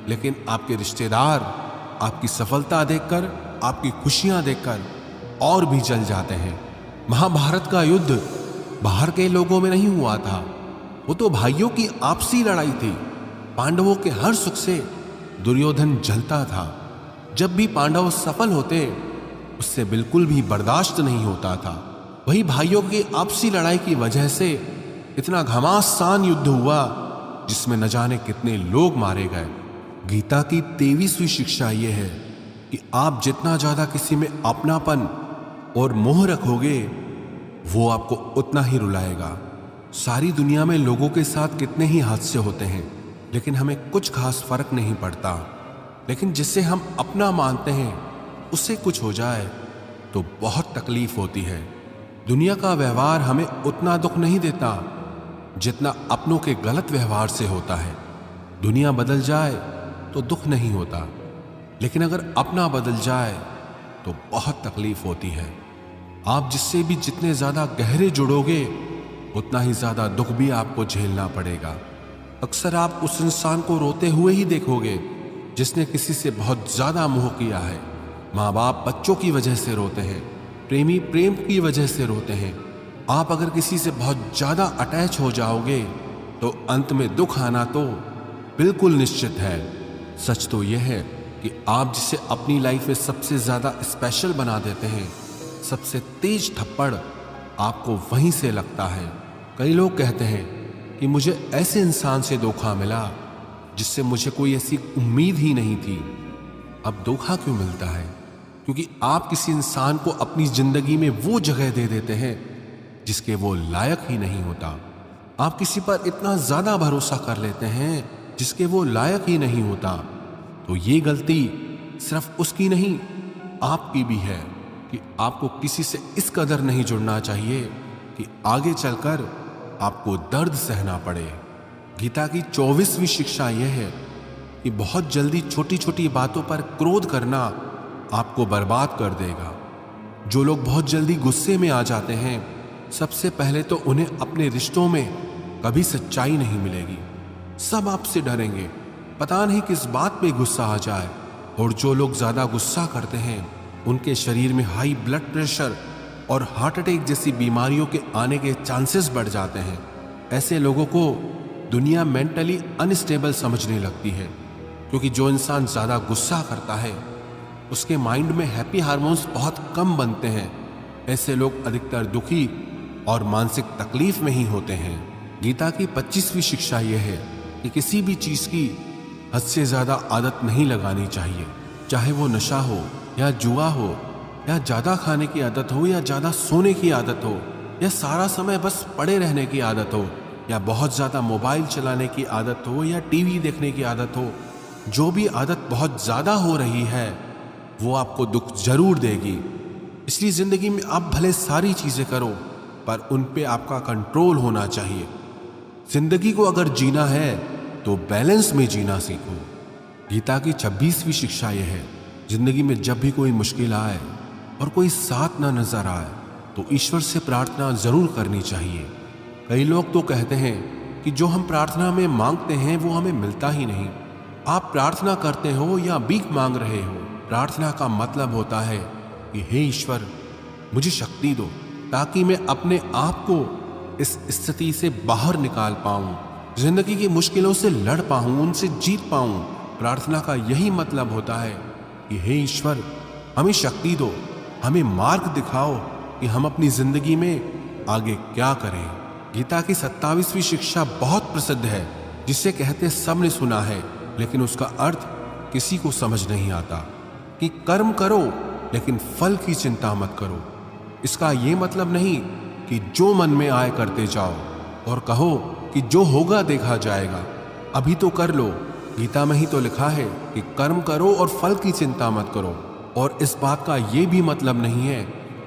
लेकिन आपके रिश्तेदार आपकी सफलता देखकर, आपकी खुशियां देखकर और भी जल जाते हैं। महाभारत का युद्ध बाहर के लोगों में नहीं हुआ था, वो तो भाइयों की आपसी लड़ाई थी। पांडवों के हर सुख से दुर्योधन जलता था। जब भी पांडव सफल होते उससे बिल्कुल भी बर्दाश्त नहीं होता था। वही भाइयों की आपसी लड़ाई की वजह से इतना घमासान युद्ध हुआ जिसमें न जाने कितने लोग मारे गए। गीता की 23वीं शिक्षा यह है कि आप जितना ज्यादा किसी में अपनापन और मोह रखोगे, वो आपको उतना ही रुलाएगा। सारी दुनिया में लोगों के साथ कितने ही हादसे होते हैं, लेकिन हमें कुछ खास फर्क नहीं पड़ता। लेकिन जिसे हम अपना मानते हैं उससे कुछ हो जाए तो बहुत तकलीफ होती है। दुनिया का व्यवहार हमें उतना दुख नहीं देता जितना अपनों के गलत व्यवहार से होता है। दुनिया बदल जाए तो दुख नहीं होता, लेकिन अगर अपना बदल जाए तो बहुत तकलीफ होती है। आप जिससे भी जितने ज्यादा गहरे जुड़ोगे उतना ही ज्यादा दुख भी आपको झेलना पड़ेगा। अक्सर आप उस इंसान को रोते हुए ही देखोगे जिसने किसी से बहुत ज्यादा मोह किया है। माँ बाप बच्चों की वजह से रोते हैं, प्रेमी प्रेम की वजह से रोते हैं। आप अगर किसी से बहुत ज्यादा अटैच हो जाओगे तो अंत में दुख आना तो बिल्कुल निश्चित है। सच तो यह है कि आप जिसे अपनी लाइफ में सबसे ज्यादा स्पेशल बना देते हैं, सबसे तेज थप्पड़ आपको वहीं से लगता है। कई लोग कहते हैं कि मुझे ऐसे इंसान से धोखा मिला जिससे मुझे कोई ऐसी उम्मीद ही नहीं थी। अब धोखा क्यों मिलता है? क्योंकि आप किसी इंसान को अपनी जिंदगी में वो जगह दे देते हैं जिसके वो लायक ही नहीं होता। आप किसी पर इतना ज्यादा भरोसा कर लेते हैं जिसके वो लायक ही नहीं होता। तो ये गलती सिर्फ उसकी नहीं, आपकी भी है कि आपको किसी से इस कदर नहीं जुड़ना चाहिए कि आगे चलकर आपको दर्द सहना पड़े। गीता की 24वीं शिक्षा यह है कि बहुत जल्दी छोटी छोटी बातों पर क्रोध करना आपको बर्बाद कर देगा। जो लोग बहुत जल्दी गुस्से में आ जाते हैं, सबसे पहले तो उन्हें अपने रिश्तों में कभी सच्चाई नहीं मिलेगी। सब आपसे डरेंगे, पता नहीं किस बात पे गुस्सा आ जाए। और जो लोग ज्यादा गुस्सा करते हैं, उनके शरीर में हाई ब्लड प्रेशर और हार्ट अटैक जैसी बीमारियों के आने के चांसेस बढ़ जाते हैं। ऐसे लोगों को दुनिया मेंटली अनस्टेबल समझने लगती है, क्योंकि जो इंसान ज्यादा गुस्सा करता है उसके माइंड में हैप्पी हार्मोन्स बहुत कम बनते हैं। ऐसे लोग अधिकतर दुखी और मानसिक तकलीफ में ही होते हैं। गीता की 25वीं शिक्षा यह है कि किसी भी चीज की हद से ज्यादा आदत नहीं लगानी चाहिए, चाहे वो नशा हो या जुआ हो या ज्यादा खाने की आदत हो या ज्यादा सोने की आदत हो या सारा समय बस पड़े रहने की आदत हो या बहुत ज्यादा मोबाइल चलाने की आदत हो या टीवी देखने की आदत हो। जो भी आदत बहुत ज्यादा हो रही है वो आपको दुख जरूर देगी। इसलिए जिंदगी में आप भले सारी चीजें करो, पर उन पे आपका कंट्रोल होना चाहिए। जिंदगी को अगर जीना है तो बैलेंस में जीना सीखो। गीता की 26वीं शिक्षा यह है, जिंदगी में जब भी कोई मुश्किल आए और कोई साथ ना नजर आए तो ईश्वर से प्रार्थना जरूर करनी चाहिए। कई लोग तो कहते हैं कि जो हम प्रार्थना में मांगते हैं वो हमें मिलता ही नहीं। आप प्रार्थना करते हो या भीख मांग रहे हो, प्रार्थना का मतलब होता है कि हे ईश्वर, मुझे शक्ति दो ताकि मैं अपने आप को इस स्थिति से बाहर निकाल पाऊं, जिंदगी की मुश्किलों से लड़ पाऊं, उनसे जीत पाऊं। प्रार्थना का यही मतलब होता है कि हे ईश्वर, हमें शक्ति दो, हमें मार्ग दिखाओ कि हम अपनी जिंदगी में आगे क्या करें। गीता की 27वीं शिक्षा बहुत प्रसिद्ध है, जिसे कहते सबने सुना है, लेकिन उसका अर्थ किसी को समझ नहीं आता कि कर्म करो लेकिन फल की चिंता मत करो। इसका यह मतलब नहीं कि जो मन में आए करते जाओ और कहो कि जो होगा देखा जाएगा, अभी तो कर लो। गीता में ही तो लिखा है कि कर्म करो और फल की चिंता मत करो। और इस बात का यह भी मतलब नहीं है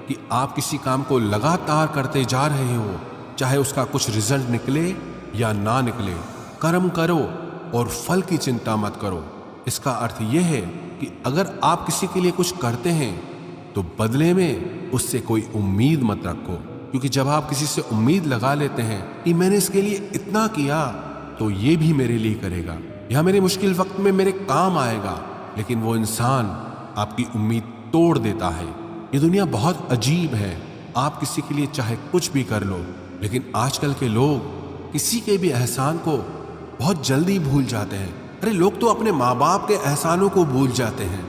कि आप किसी काम को लगातार करते जा रहे हो, चाहे उसका कुछ रिजल्ट निकले या ना निकले। कर्म करो और फल की चिंता मत करो। इसका अर्थ यह है कि अगर आप किसी के लिए कुछ करते हैं तो बदले में उससे कोई उम्मीद मत रखो, क्योंकि जब आप किसी से उम्मीद लगा लेते हैं कि मैंने इसके लिए इतना किया तो ये भी मेरे लिए करेगा या मेरे मुश्किल वक्त में मेरे काम आएगा, लेकिन वो इंसान आपकी उम्मीद तोड़ देता है। ये दुनिया बहुत अजीब है। आप किसी के लिए चाहे कुछ भी कर लो, लेकिन आजकल के लोग किसी के भी एहसान को बहुत जल्दी भूल जाते हैं। अरे लोग तो अपने माँ बाप के एहसानों को भूल जाते हैं,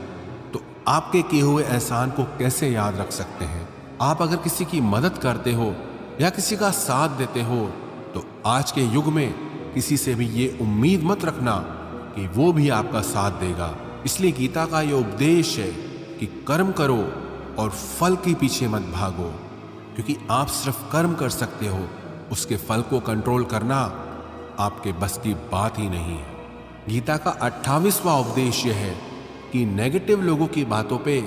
तो आपके किए हुए एहसान को कैसे याद रख सकते हैं? आप अगर किसी की मदद करते हो या किसी का साथ देते हो तो आज के युग में किसी से भी ये उम्मीद मत रखना कि वो भी आपका साथ देगा। इसलिए गीता का ये उपदेश है कि कर्म करो और फल के पीछे मत भागो, क्योंकि आप सिर्फ कर्म कर सकते हो, उसके फल को कंट्रोल करना आपके बस की बात ही नहीं है। गीता का 28वां उपदेश यह है कि नेगेटिव लोगों की बातों पे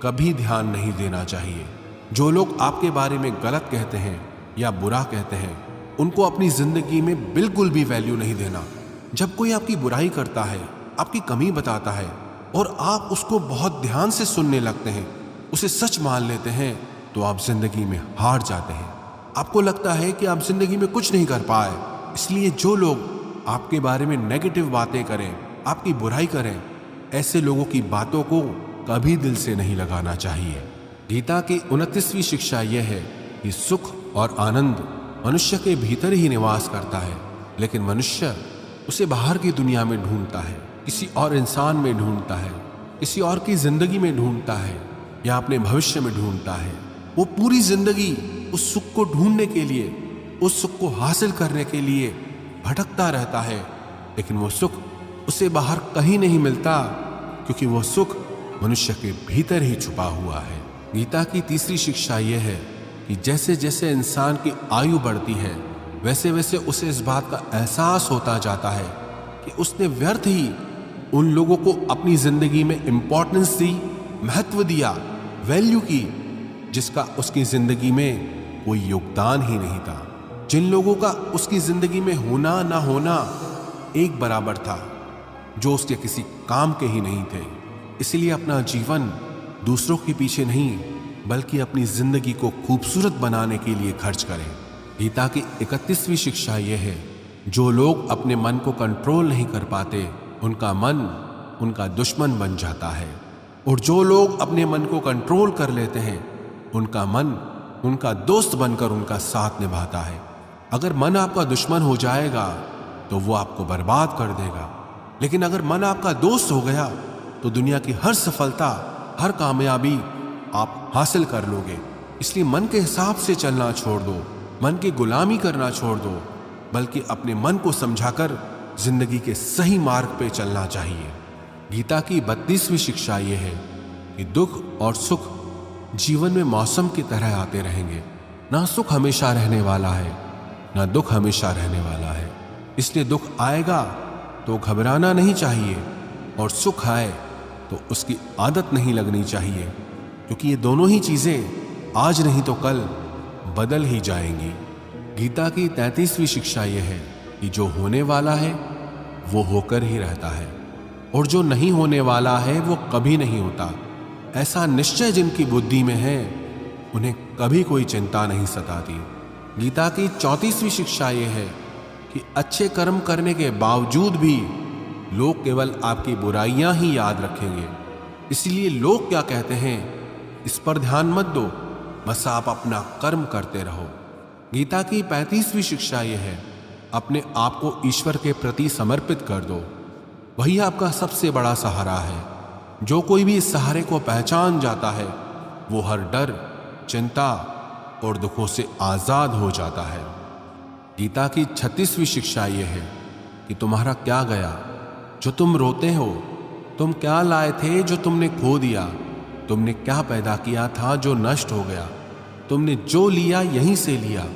कभी ध्यान नहीं देना चाहिए। जो लोग आपके बारे में गलत कहते हैं या बुरा कहते हैं, उनको अपनी जिंदगी में बिल्कुल भी वैल्यू नहीं देना। जब कोई आपकी बुराई करता है, आपकी कमी बताता है और आप उसको बहुत ध्यान से सुनने लगते हैं, उसे सच मान लेते हैं, तो आप जिंदगी में हार जाते हैं। आपको लगता है कि आप जिंदगी में कुछ नहीं कर पाए। इसलिए जो लोग आपके बारे में नेगेटिव बातें करें, आपकी बुराई करें, ऐसे लोगों की बातों को कभी दिल से नहीं लगाना चाहिए। गीता की 29वीं शिक्षा यह है कि सुख और आनंद मनुष्य के भीतर ही निवास करता है, लेकिन मनुष्य उसे बाहर की दुनिया में ढूंढता है, किसी और इंसान में ढूंढता है, किसी और की जिंदगी में ढूंढता है या अपने भविष्य में ढूंढता है। वो पूरी जिंदगी उस सुख को ढूंढने के लिए, उस सुख को हासिल करने के लिए भटकता रहता है, लेकिन वो सुख उसे बाहर कहीं नहीं मिलता, क्योंकि वो सुख मनुष्य के भीतर ही छुपा हुआ है। गीता की 3री शिक्षा यह है कि जैसे जैसे इंसान की आयु बढ़ती है, वैसे वैसे उसे इस बात का एहसास होता जाता है कि उसने व्यर्थ ही उन लोगों को अपनी जिंदगी में इंपॉर्टेंस दी, महत्व दिया, वैल्यू की, जिसका उसकी जिंदगी में कोई योगदान ही नहीं था, जिन लोगों का उसकी जिंदगी में होना ना होना एक बराबर था, जो उसके किसी काम के ही नहीं थे। इसलिए अपना जीवन दूसरों के पीछे नहीं, बल्कि अपनी जिंदगी को खूबसूरत बनाने के लिए खर्च करें। गीता की 31वीं शिक्षा यह है, जो लोग अपने मन को कंट्रोल नहीं कर पाते, उनका मन उनका दुश्मन बन जाता है, और जो लोग अपने मन को कंट्रोल कर लेते हैं, उनका मन उनका दोस्त बनकर उनका साथ निभाता है। अगर मन आपका दुश्मन हो जाएगा तो वो आपको बर्बाद कर देगा, लेकिन अगर मन आपका दोस्त हो गया तो दुनिया की हर सफलता, हर कामयाबी आप हासिल कर लोगे। इसलिए मन के हिसाब से चलना छोड़ दो, मन की गुलामी करना छोड़ दो, बल्कि अपने मन को समझाकर जिंदगी के सही मार्ग पे चलना चाहिए। गीता की 32वीं शिक्षा यह है कि दुख और सुख जीवन में मौसम की तरह आते रहेंगे। ना सुख हमेशा रहने वाला है, ना दुख हमेशा रहने वाला है। इसलिए दुख आएगा तो घबराना नहीं चाहिए, और सुख आए तो उसकी आदत नहीं लगनी चाहिए, क्योंकि ये दोनों ही चीजें आज नहीं तो कल बदल ही जाएंगी। गीता की 33वीं शिक्षा यह है कि जो होने वाला है वो होकर ही रहता है, और जो नहीं होने वाला है वो कभी नहीं होता। ऐसा निश्चय जिनकी बुद्धि में है, उन्हें कभी कोई चिंता नहीं सताती। गीता की 34वीं शिक्षा यह है कि अच्छे कर्म करने के बावजूद भी लोग केवल आपकी बुराइयां ही याद रखेंगे। इसलिए लोग क्या कहते हैं इस पर ध्यान मत दो, बस आप अपना कर्म करते रहो। गीता की 35वीं शिक्षा यह है, अपने आप को ईश्वर के प्रति समर्पित कर दो, वही आपका सबसे बड़ा सहारा है। जो कोई भी इस सहारे को पहचान जाता है, वो हर डर, चिंता और दुखों से आजाद हो जाता है। गीता की 36वीं शिक्षा यह है कि तुम्हारा क्या गया जो तुम रोते हो, तुम क्या लाए थे जो तुमने खो दिया, तुमने क्या पैदा किया था जो नष्ट हो गया, तुमने जो लिया यहीं से लिया,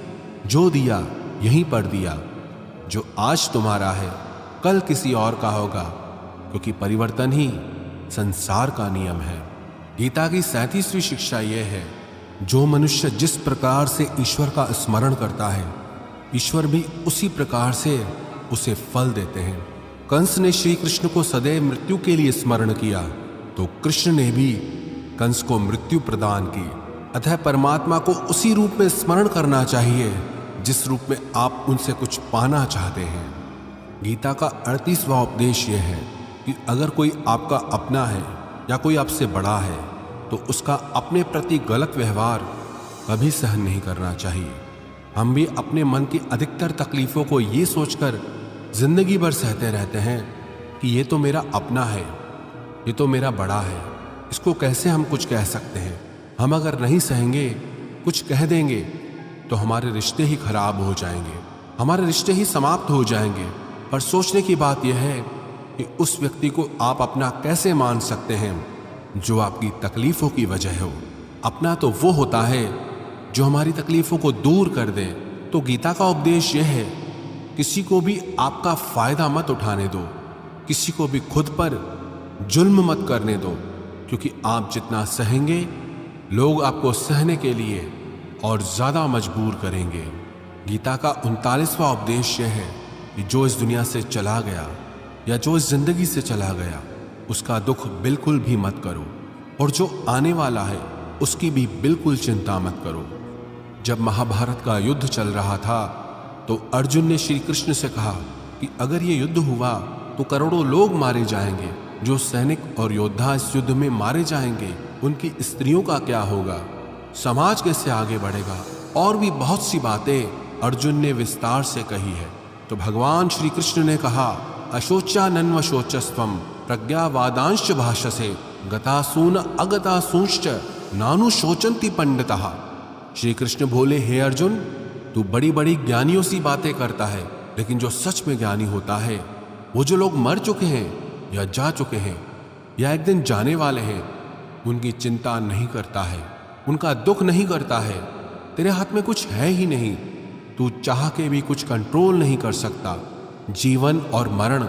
जो दिया यहीं पर दिया। जो आज तुम्हारा है कल किसी और का होगा, क्योंकि परिवर्तन ही संसार का नियम है। गीता की 37वीं शिक्षा यह है, जो मनुष्य जिस प्रकार से ईश्वर का स्मरण करता है, ईश्वर भी उसी प्रकार से उसे फल देते हैं। कंस ने श्री कृष्ण को सदैव मृत्यु के लिए स्मरण किया, तो कृष्ण ने भी कंस को मृत्यु प्रदान की। अतः परमात्मा को उसी रूप में स्मरण करना चाहिए जिस रूप में आप उनसे कुछ पाना चाहते हैं। गीता का 38वां उपदेश यह है कि अगर कोई आपका अपना है या कोई आपसे बड़ा है, तो उसका अपने प्रति गलत व्यवहार कभी सहन नहीं करना चाहिए। हम भी अपने मन की अधिकतर तकलीफों को ये सोचकर जिंदगी भर सहते रहते हैं कि ये तो मेरा अपना है, ये तो मेरा बड़ा है, इसको कैसे हम कुछ कह सकते हैं। हम अगर नहीं सहेंगे, कुछ कह देंगे, तो हमारे रिश्ते ही खराब हो जाएंगे, हमारे रिश्ते ही समाप्त हो जाएंगे। पर सोचने की बात यह है कि उस व्यक्ति को आप अपना कैसे मान सकते हैं जो आपकी तकलीफों की वजह हो। अपना तो वो होता है जो हमारी तकलीफों को दूर कर दे। तो गीता का उपदेश यह है, किसी को भी आपका फायदा मत उठाने दो, किसी को भी खुद पर जुल्म मत करने दो, क्योंकि आप जितना सहेंगे, लोग आपको सहने के लिए और ज्यादा मजबूर करेंगे। गीता का 39वां उपदेश यह है कि जो इस दुनिया से चला गया या जो इस जिंदगी से चला गया, उसका दुख बिल्कुल भी मत करो, और जो आने वाला है उसकी भी बिल्कुल चिंता मत करो। जब महाभारत का युद्ध चल रहा था, तो अर्जुन ने श्री कृष्ण से कहा कि अगर ये युद्ध हुआ तो करोड़ों लोग मारे जाएंगे। जो सैनिक और योद्धा इस युद्ध में मारे जाएंगे उनकी स्त्रियों का क्या होगा, समाज कैसे आगे बढ़ेगा। और भी बहुत सी बातें अर्जुन ने विस्तार से कही है। तो भगवान श्री कृष्ण ने कहा, अशोच्यानन्व शोचस्त्वम प्रज्ञावादांश भाषसे गतासून अगतासूंश्च नानु शोचंति पंडितः। श्री कृष्ण बोले, हे अर्जुन, तू बड़ी बड़ी ज्ञानियों सी बातें करता है, लेकिन जो सच में ज्ञानी होता है वो जो लोग मर चुके हैं या जा चुके हैं या एक दिन जाने वाले हैं, उनकी चिंता नहीं करता है, उनका दुख नहीं करता है। तेरे हाथ में कुछ है ही नहीं, तू चाह के भी कुछ कंट्रोल नहीं कर सकता। जीवन और मरण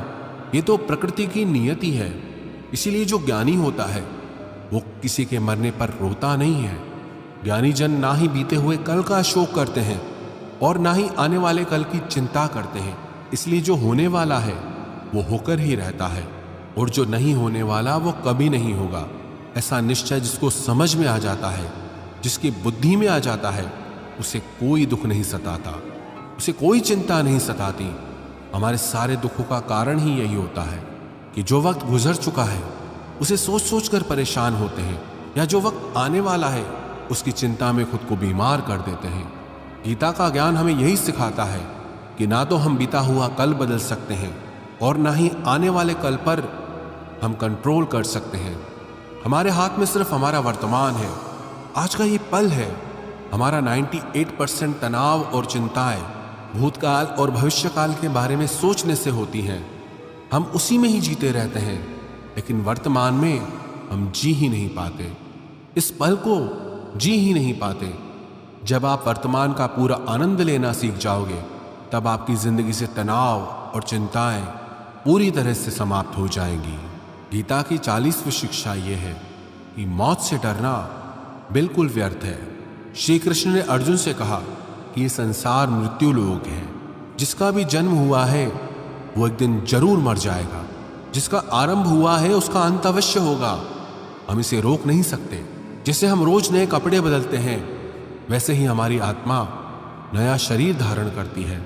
ये तो प्रकृति की नियति है। इसीलिए जो ज्ञानी होता है वो किसी के मरने पर रोता नहीं है। ज्ञानी जन ना ही बीते हुए कल का शोक करते हैं और ना ही आने वाले कल की चिंता करते हैं। इसलिए जो होने वाला है वो होकर ही रहता है और जो नहीं होने वाला वो कभी नहीं होगा। ऐसा निश्चय जिसको समझ में आ जाता है, जिसकी बुद्धि में आ जाता है, उसे कोई दुख नहीं सताता, उसे कोई चिंता नहीं सताती। हमारे सारे दुखों का कारण ही यही होता है कि जो वक्त गुजर चुका है उसे सोच सोच कर परेशान होते हैं, या जो वक्त आने वाला है उसकी चिंता में खुद को बीमार कर देते हैं। गीता का ज्ञान हमें यही सिखाता है कि ना तो हम बीता हुआ कल बदल सकते हैं और ना ही आने वाले कल पर हम कंट्रोल कर सकते हैं। हमारे हाथ में सिर्फ हमारा वर्तमान है, आज का ये पल है। हमारा 98% तनाव और चिंताएं भूतकाल और भविष्यकाल के बारे में सोचने से होती हैं। हम उसी में ही जीते रहते हैं, लेकिन वर्तमान में हम जी ही नहीं पाते, इस पल को जी ही नहीं पाते। जब आप वर्तमान का पूरा आनंद लेना सीख जाओगे, तब आपकी जिंदगी से तनाव और चिंताएं पूरी तरह से समाप्त हो जाएंगी। गीता की 40वीं शिक्षा यह है कि मौत से डरना बिल्कुल व्यर्थ है। श्री कृष्ण ने अर्जुन से कहा कि ये संसार मृत्यु लोक है। जिसका भी जन्म हुआ है वो एक दिन जरूर मर जाएगा। जिसका आरंभ हुआ है उसका अंत अवश्य होगा। हम इसे रोक नहीं सकते। जैसे हम रोज नए कपड़े बदलते हैं, वैसे ही हमारी आत्मा नया शरीर धारण करती है।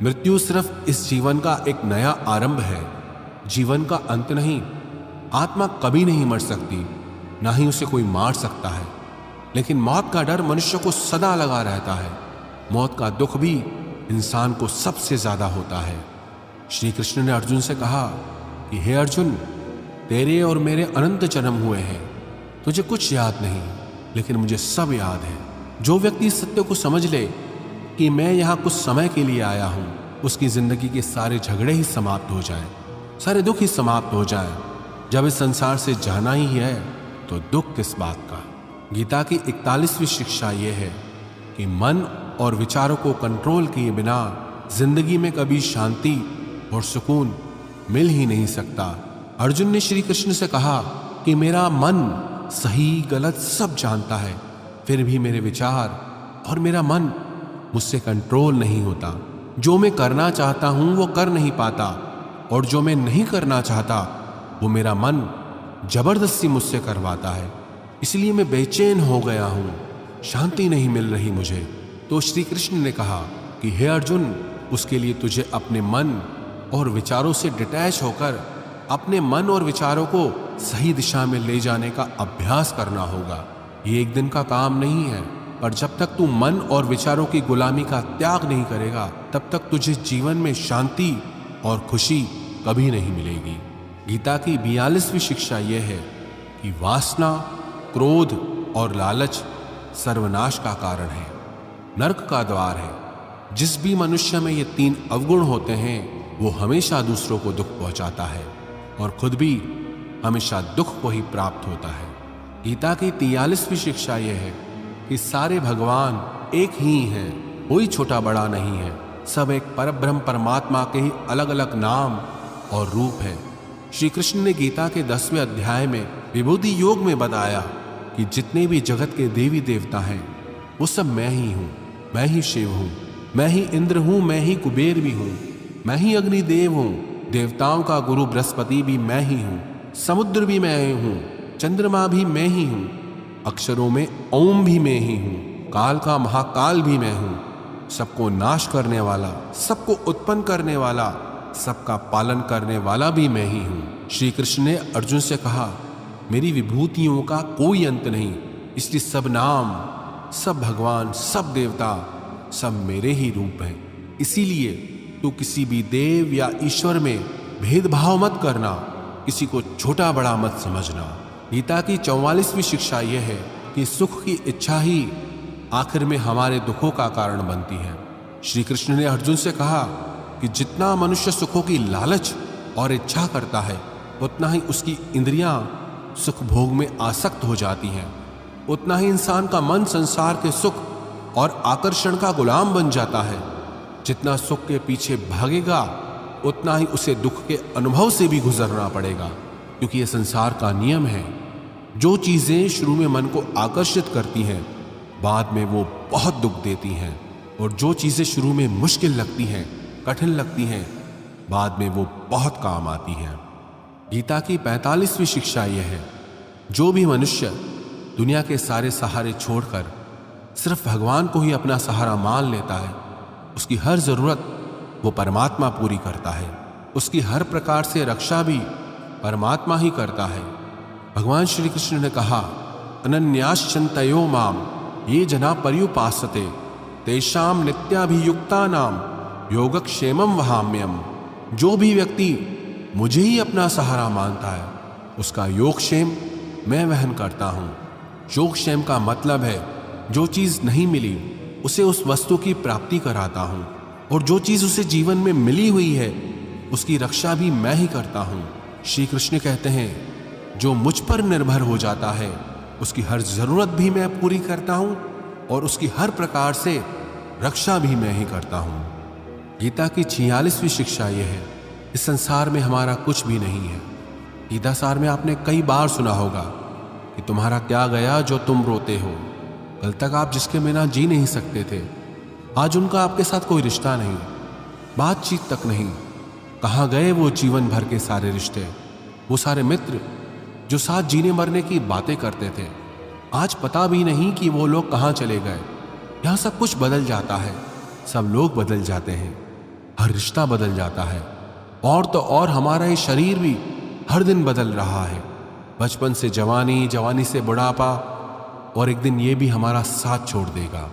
मृत्यु सिर्फ इस जीवन का एक नया आरंभ है, जीवन का अंत नहीं। आत्मा कभी नहीं मर सकती, ना ही उसे कोई मार सकता है। लेकिन मौत का डर मनुष्य को सदा लगा रहता है। मौत का दुख भी इंसान को सबसे ज्यादा होता है। श्री कृष्ण ने अर्जुन से कहा कि हे अर्जुन, तेरे और मेरे अनंत जन्म हुए हैं, तुझे कुछ याद नहीं, लेकिन मुझे सब याद है। जो व्यक्ति इस सत्य को समझ ले कि मैं यहाँ कुछ समय के लिए आया हूँ, उसकी जिंदगी के सारे झगड़े ही समाप्त हो जाएं, सारे दुख ही समाप्त हो जाएं। जब इस संसार से जाना ही है तो दुख किस बात का। गीता की 41वीं शिक्षा यह है कि मन और विचारों को कंट्रोल किए बिना जिंदगी में कभी शांति और सुकून मिल ही नहीं सकता। अर्जुन ने श्री कृष्ण से कहा कि मेरा मन सही गलत सब जानता है, फिर भी मेरे विचार और मेरा मन मुझसे कंट्रोल नहीं होता। जो मैं करना चाहता हूं वो कर नहीं पाता, और जो मैं नहीं करना चाहता वो मेरा मन जबरदस्ती मुझसे करवाता है। इसलिए मैं बेचैन हो गया हूं, शांति नहीं मिल रही मुझे। तो श्री कृष्ण ने कहा कि हे अर्जुन, उसके लिए तुझे अपने मन और विचारों से डिटैच होकर अपने मन और विचारों को सही दिशा में ले जाने का अभ्यास करना होगा। ये एक दिन का काम नहीं है, पर जब तक तू मन और विचारों की गुलामी का त्याग नहीं करेगा, तब तक तुझे जीवन में शांति और खुशी कभी नहीं मिलेगी। गीता की 42वीं शिक्षा यह है कि वासना, क्रोध और लालच सर्वनाश का कारण है, नरक का द्वार है। जिस भी मनुष्य में ये 3 अवगुण होते हैं वो हमेशा दूसरों को दुख पहुंचाता है और खुद भी हमेशा दुख को ही प्राप्त होता है। गीता की 43वीं शिक्षा यह है कि सारे भगवान एक ही हैं, कोई छोटा बड़ा नहीं है। सब एक परब्रह्म परमात्मा के ही अलग अलग नाम और रूप है। श्री कृष्ण ने गीता के 10वें अध्याय में विभूति योग में बताया कि जितने भी जगत के देवी देवता हैं वो सब मैं ही हूँ। मैं ही शिव हूँ, मैं ही इंद्र हूँ, मैं ही कुबेर भी हूँ, मैं ही अग्निदेव हूँ, देवताओं का गुरु बृहस्पति भी मैं ही हूँ, समुद्र भी मैं हूँ, चंद्रमा भी मैं ही हूँ, अक्षरों में ओम भी मैं ही हूँ, काल का महाकाल भी मैं हूँ, सबको नाश करने वाला, सबको उत्पन्न करने वाला सबका पालन करने वाला भी मैं ही हूं। श्री कृष्ण ने अर्जुन से कहा, मेरी विभूतियों का कोई अंत नहीं, इसलिए सब नाम, सब भगवान, सब देवता, सब मेरे ही रूप हैं। इसीलिए तू किसी भी देव या ईश्वर में भेदभाव मत करना, किसी को छोटा बड़ा मत समझना। गीता की 44वीं शिक्षा यह है कि सुख की इच्छा ही आखिर में हमारे दुखों का कारण बनती है। श्री कृष्ण ने अर्जुन से कहा कि जितना मनुष्य सुखों की लालच और इच्छा करता है, उतना ही उसकी इंद्रियां सुख भोग में आसक्त हो जाती हैं, उतना ही इंसान का मन संसार के सुख और आकर्षण का गुलाम बन जाता है। जितना सुख के पीछे भागेगा, उतना ही उसे दुख के अनुभव से भी गुजरना पड़ेगा, क्योंकि यह संसार का नियम है। जो चीजें शुरू में मन को आकर्षित करती हैं, बाद में वो बहुत दुख देती हैं, और जो चीजें शुरू में मुश्किल लगती हैं, कठिन लगती हैं, बाद में वो बहुत काम आती हैं। गीता की 45वीं शिक्षा यह है, जो भी मनुष्य दुनिया के सारे सहारे छोड़कर सिर्फ भगवान को ही अपना सहारा मान लेता है, उसकी हर जरूरत वो परमात्मा पूरी करता है। उसकी हर प्रकार से रक्षा भी परमात्मा ही करता है। भगवान श्री कृष्ण ने कहा, अनन्याश्चिन्तयो माम ये जना पर्युपासते तेषाम नित्याभियुक्तानाम योगक्षेमम वहाम्यम। जो भी व्यक्ति मुझे ही अपना सहारा मानता है, उसका योगक्षेम मैं वहन करता हूँ। योगक्षेम का मतलब है, जो चीज नहीं मिली उसे उस वस्तु की प्राप्ति कराता हूँ, और जो चीज उसे जीवन में मिली हुई है उसकी रक्षा भी मैं ही करता हूँ। श्री कृष्ण कहते हैं, जो मुझ पर निर्भर हो जाता है उसकी हर जरूरत भी मैं पूरी करता हूँ, और उसकी हर प्रकार से रक्षा भी मैं ही करता हूँ। गीता की 46वीं शिक्षा यह है, इस संसार में हमारा कुछ भी नहीं है। गीता सार में आपने कई बार सुना होगा कि तुम्हारा क्या गया जो तुम रोते हो। कल तक आप जिसके बिना जी नहीं सकते थे, आज उनका आपके साथ कोई रिश्ता नहीं, बातचीत तक नहीं। कहाँ गए वो जीवन भर के सारे रिश्ते, वो सारे मित्र जो साथ जीने मरने की बातें करते थे। आज पता भी नहीं कि वो लोग कहाँ चले गए। यहाँ सब कुछ बदल जाता है, सब लोग बदल जाते हैं, हर रिश्ता बदल जाता है, और तो और हमारा ये शरीर भी हर दिन बदल रहा है। बचपन से जवानी, जवानी से बुढ़ापा, और एक दिन ये भी हमारा साथ छोड़ देगा।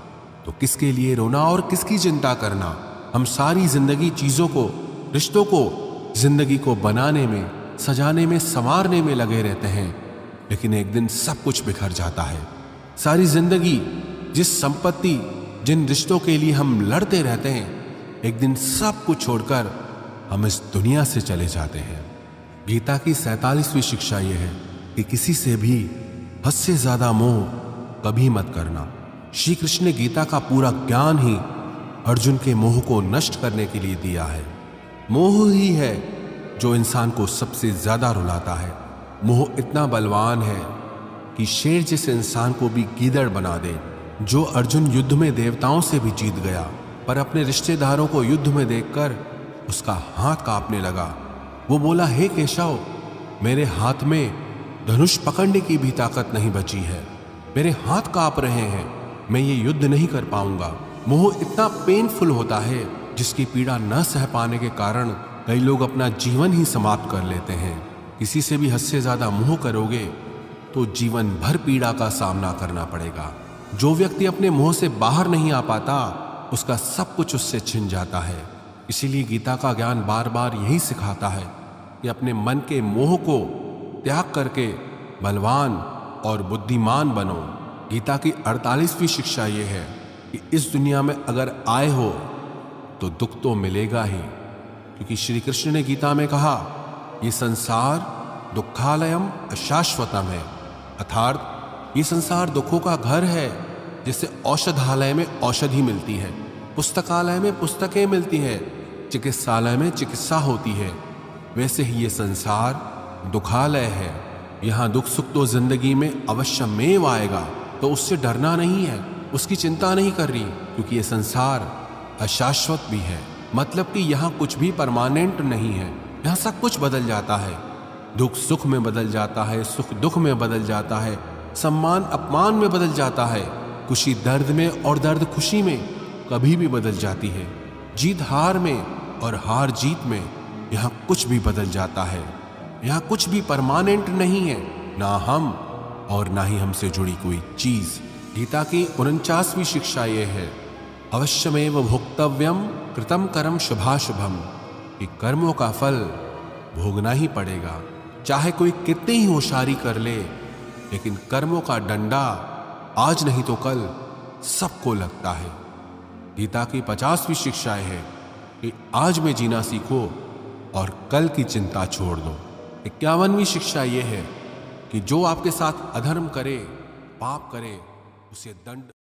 तो किसके लिए रोना और किसकी चिंता करना। हम सारी जिंदगी चीजों को, रिश्तों को, जिंदगी को बनाने में, सजाने में, संवारने में लगे रहते हैं, लेकिन एक दिन सब कुछ बिखर जाता है। सारी जिंदगी जिस संपत्ति, जिन रिश्तों के लिए हम लड़ते रहते हैं, एक दिन सब कुछ छोड़कर हम इस दुनिया से चले जाते हैं। गीता की 47वीं शिक्षा यह है कि किसी से भी हद से ज्यादा मोह कभी मत करना। श्री कृष्ण ने गीता का पूरा ज्ञान ही अर्जुन के मोह को नष्ट करने के लिए दिया है। मोह ही है जो इंसान को सबसे ज्यादा रुलाता है। मोह इतना बलवान है कि शेर जैसे इंसान को भी गीदड़ बना दे। जो अर्जुन युद्ध में देवताओं से भी जीत गया, पर अपने रिश्तेदारों को युद्ध में देखकर उसका हाथ कांपने लगा। वो बोला, हे केशव, मेरे हाथ में धनुष पकड़ने की भी ताकत नहीं बची है, मेरे हाथ कांप रहे हैं, मैं ये युद्ध नहीं कर पाऊंगा। मोह इतना पेनफुल होता है जिसकी पीड़ा न सह पाने के कारण कई लोग अपना जीवन ही समाप्त कर लेते हैं। किसी से भी हद से ज्यादा मोह करोगे तो जीवन भर पीड़ा का सामना करना पड़ेगा। जो व्यक्ति अपने मोह से बाहर नहीं आ पाता, उसका सब कुछ उससे छिन जाता है। इसीलिए गीता का ज्ञान बार बार यही सिखाता है कि अपने मन के मोह को त्याग करके बलवान और बुद्धिमान बनो। गीता की 48वीं शिक्षा यह है कि इस दुनिया में अगर आए हो तो दुख तो मिलेगा ही, क्योंकि श्री कृष्ण ने गीता में कहा, ये संसार दुखालयम अशाश्वतम है, अर्थात ये संसार दुखों का घर है। जैसे औषधालय में औषधि मिलती है, पुस्तकालय में पुस्तकें मिलती है, चिकित्सालय में चिकित्सा होती है, वैसे ही ये संसार दुखालय है। यहाँ दुख सुख तो जिंदगी में अवश्यमेव आएगा, तो उससे डरना नहीं है, उसकी चिंता नहीं कर रही, क्योंकि ये संसार अशाश्वत भी है। मतलब कि यहाँ कुछ भी परमानेंट नहीं है, यहाँ सब कुछ बदल जाता है। दुख सुख में बदल जाता है, सुख दुख में बदल जाता है, सम्मान अपमान में बदल जाता है, खुशी दर्द में और दर्द खुशी में कभी भी बदल जाती है, जीत हार में और हार जीत में यहाँ कुछ भी बदल जाता है। यहाँ कुछ भी परमानेंट नहीं है, ना हम और ना ही हमसे जुड़ी कोई चीज। गीता की 49वीं शिक्षा यह है, अवश्यमेव भोक्तव्यम कृतम कर्म शुभाशुभम, कि कर्मों का फल भोगना ही पड़ेगा, चाहे कोई कितनी ही होशियारी कर ले, लेकिन कर्मों का डंडा आज नहीं तो कल सबको लगता है। गीता की 50वीं शिक्षा है कि आज में जीना सीखो और कल की चिंता छोड़ दो। 51वीं शिक्षा यह है कि जो आपके साथ अधर्म करे, पाप करे, उसे दंड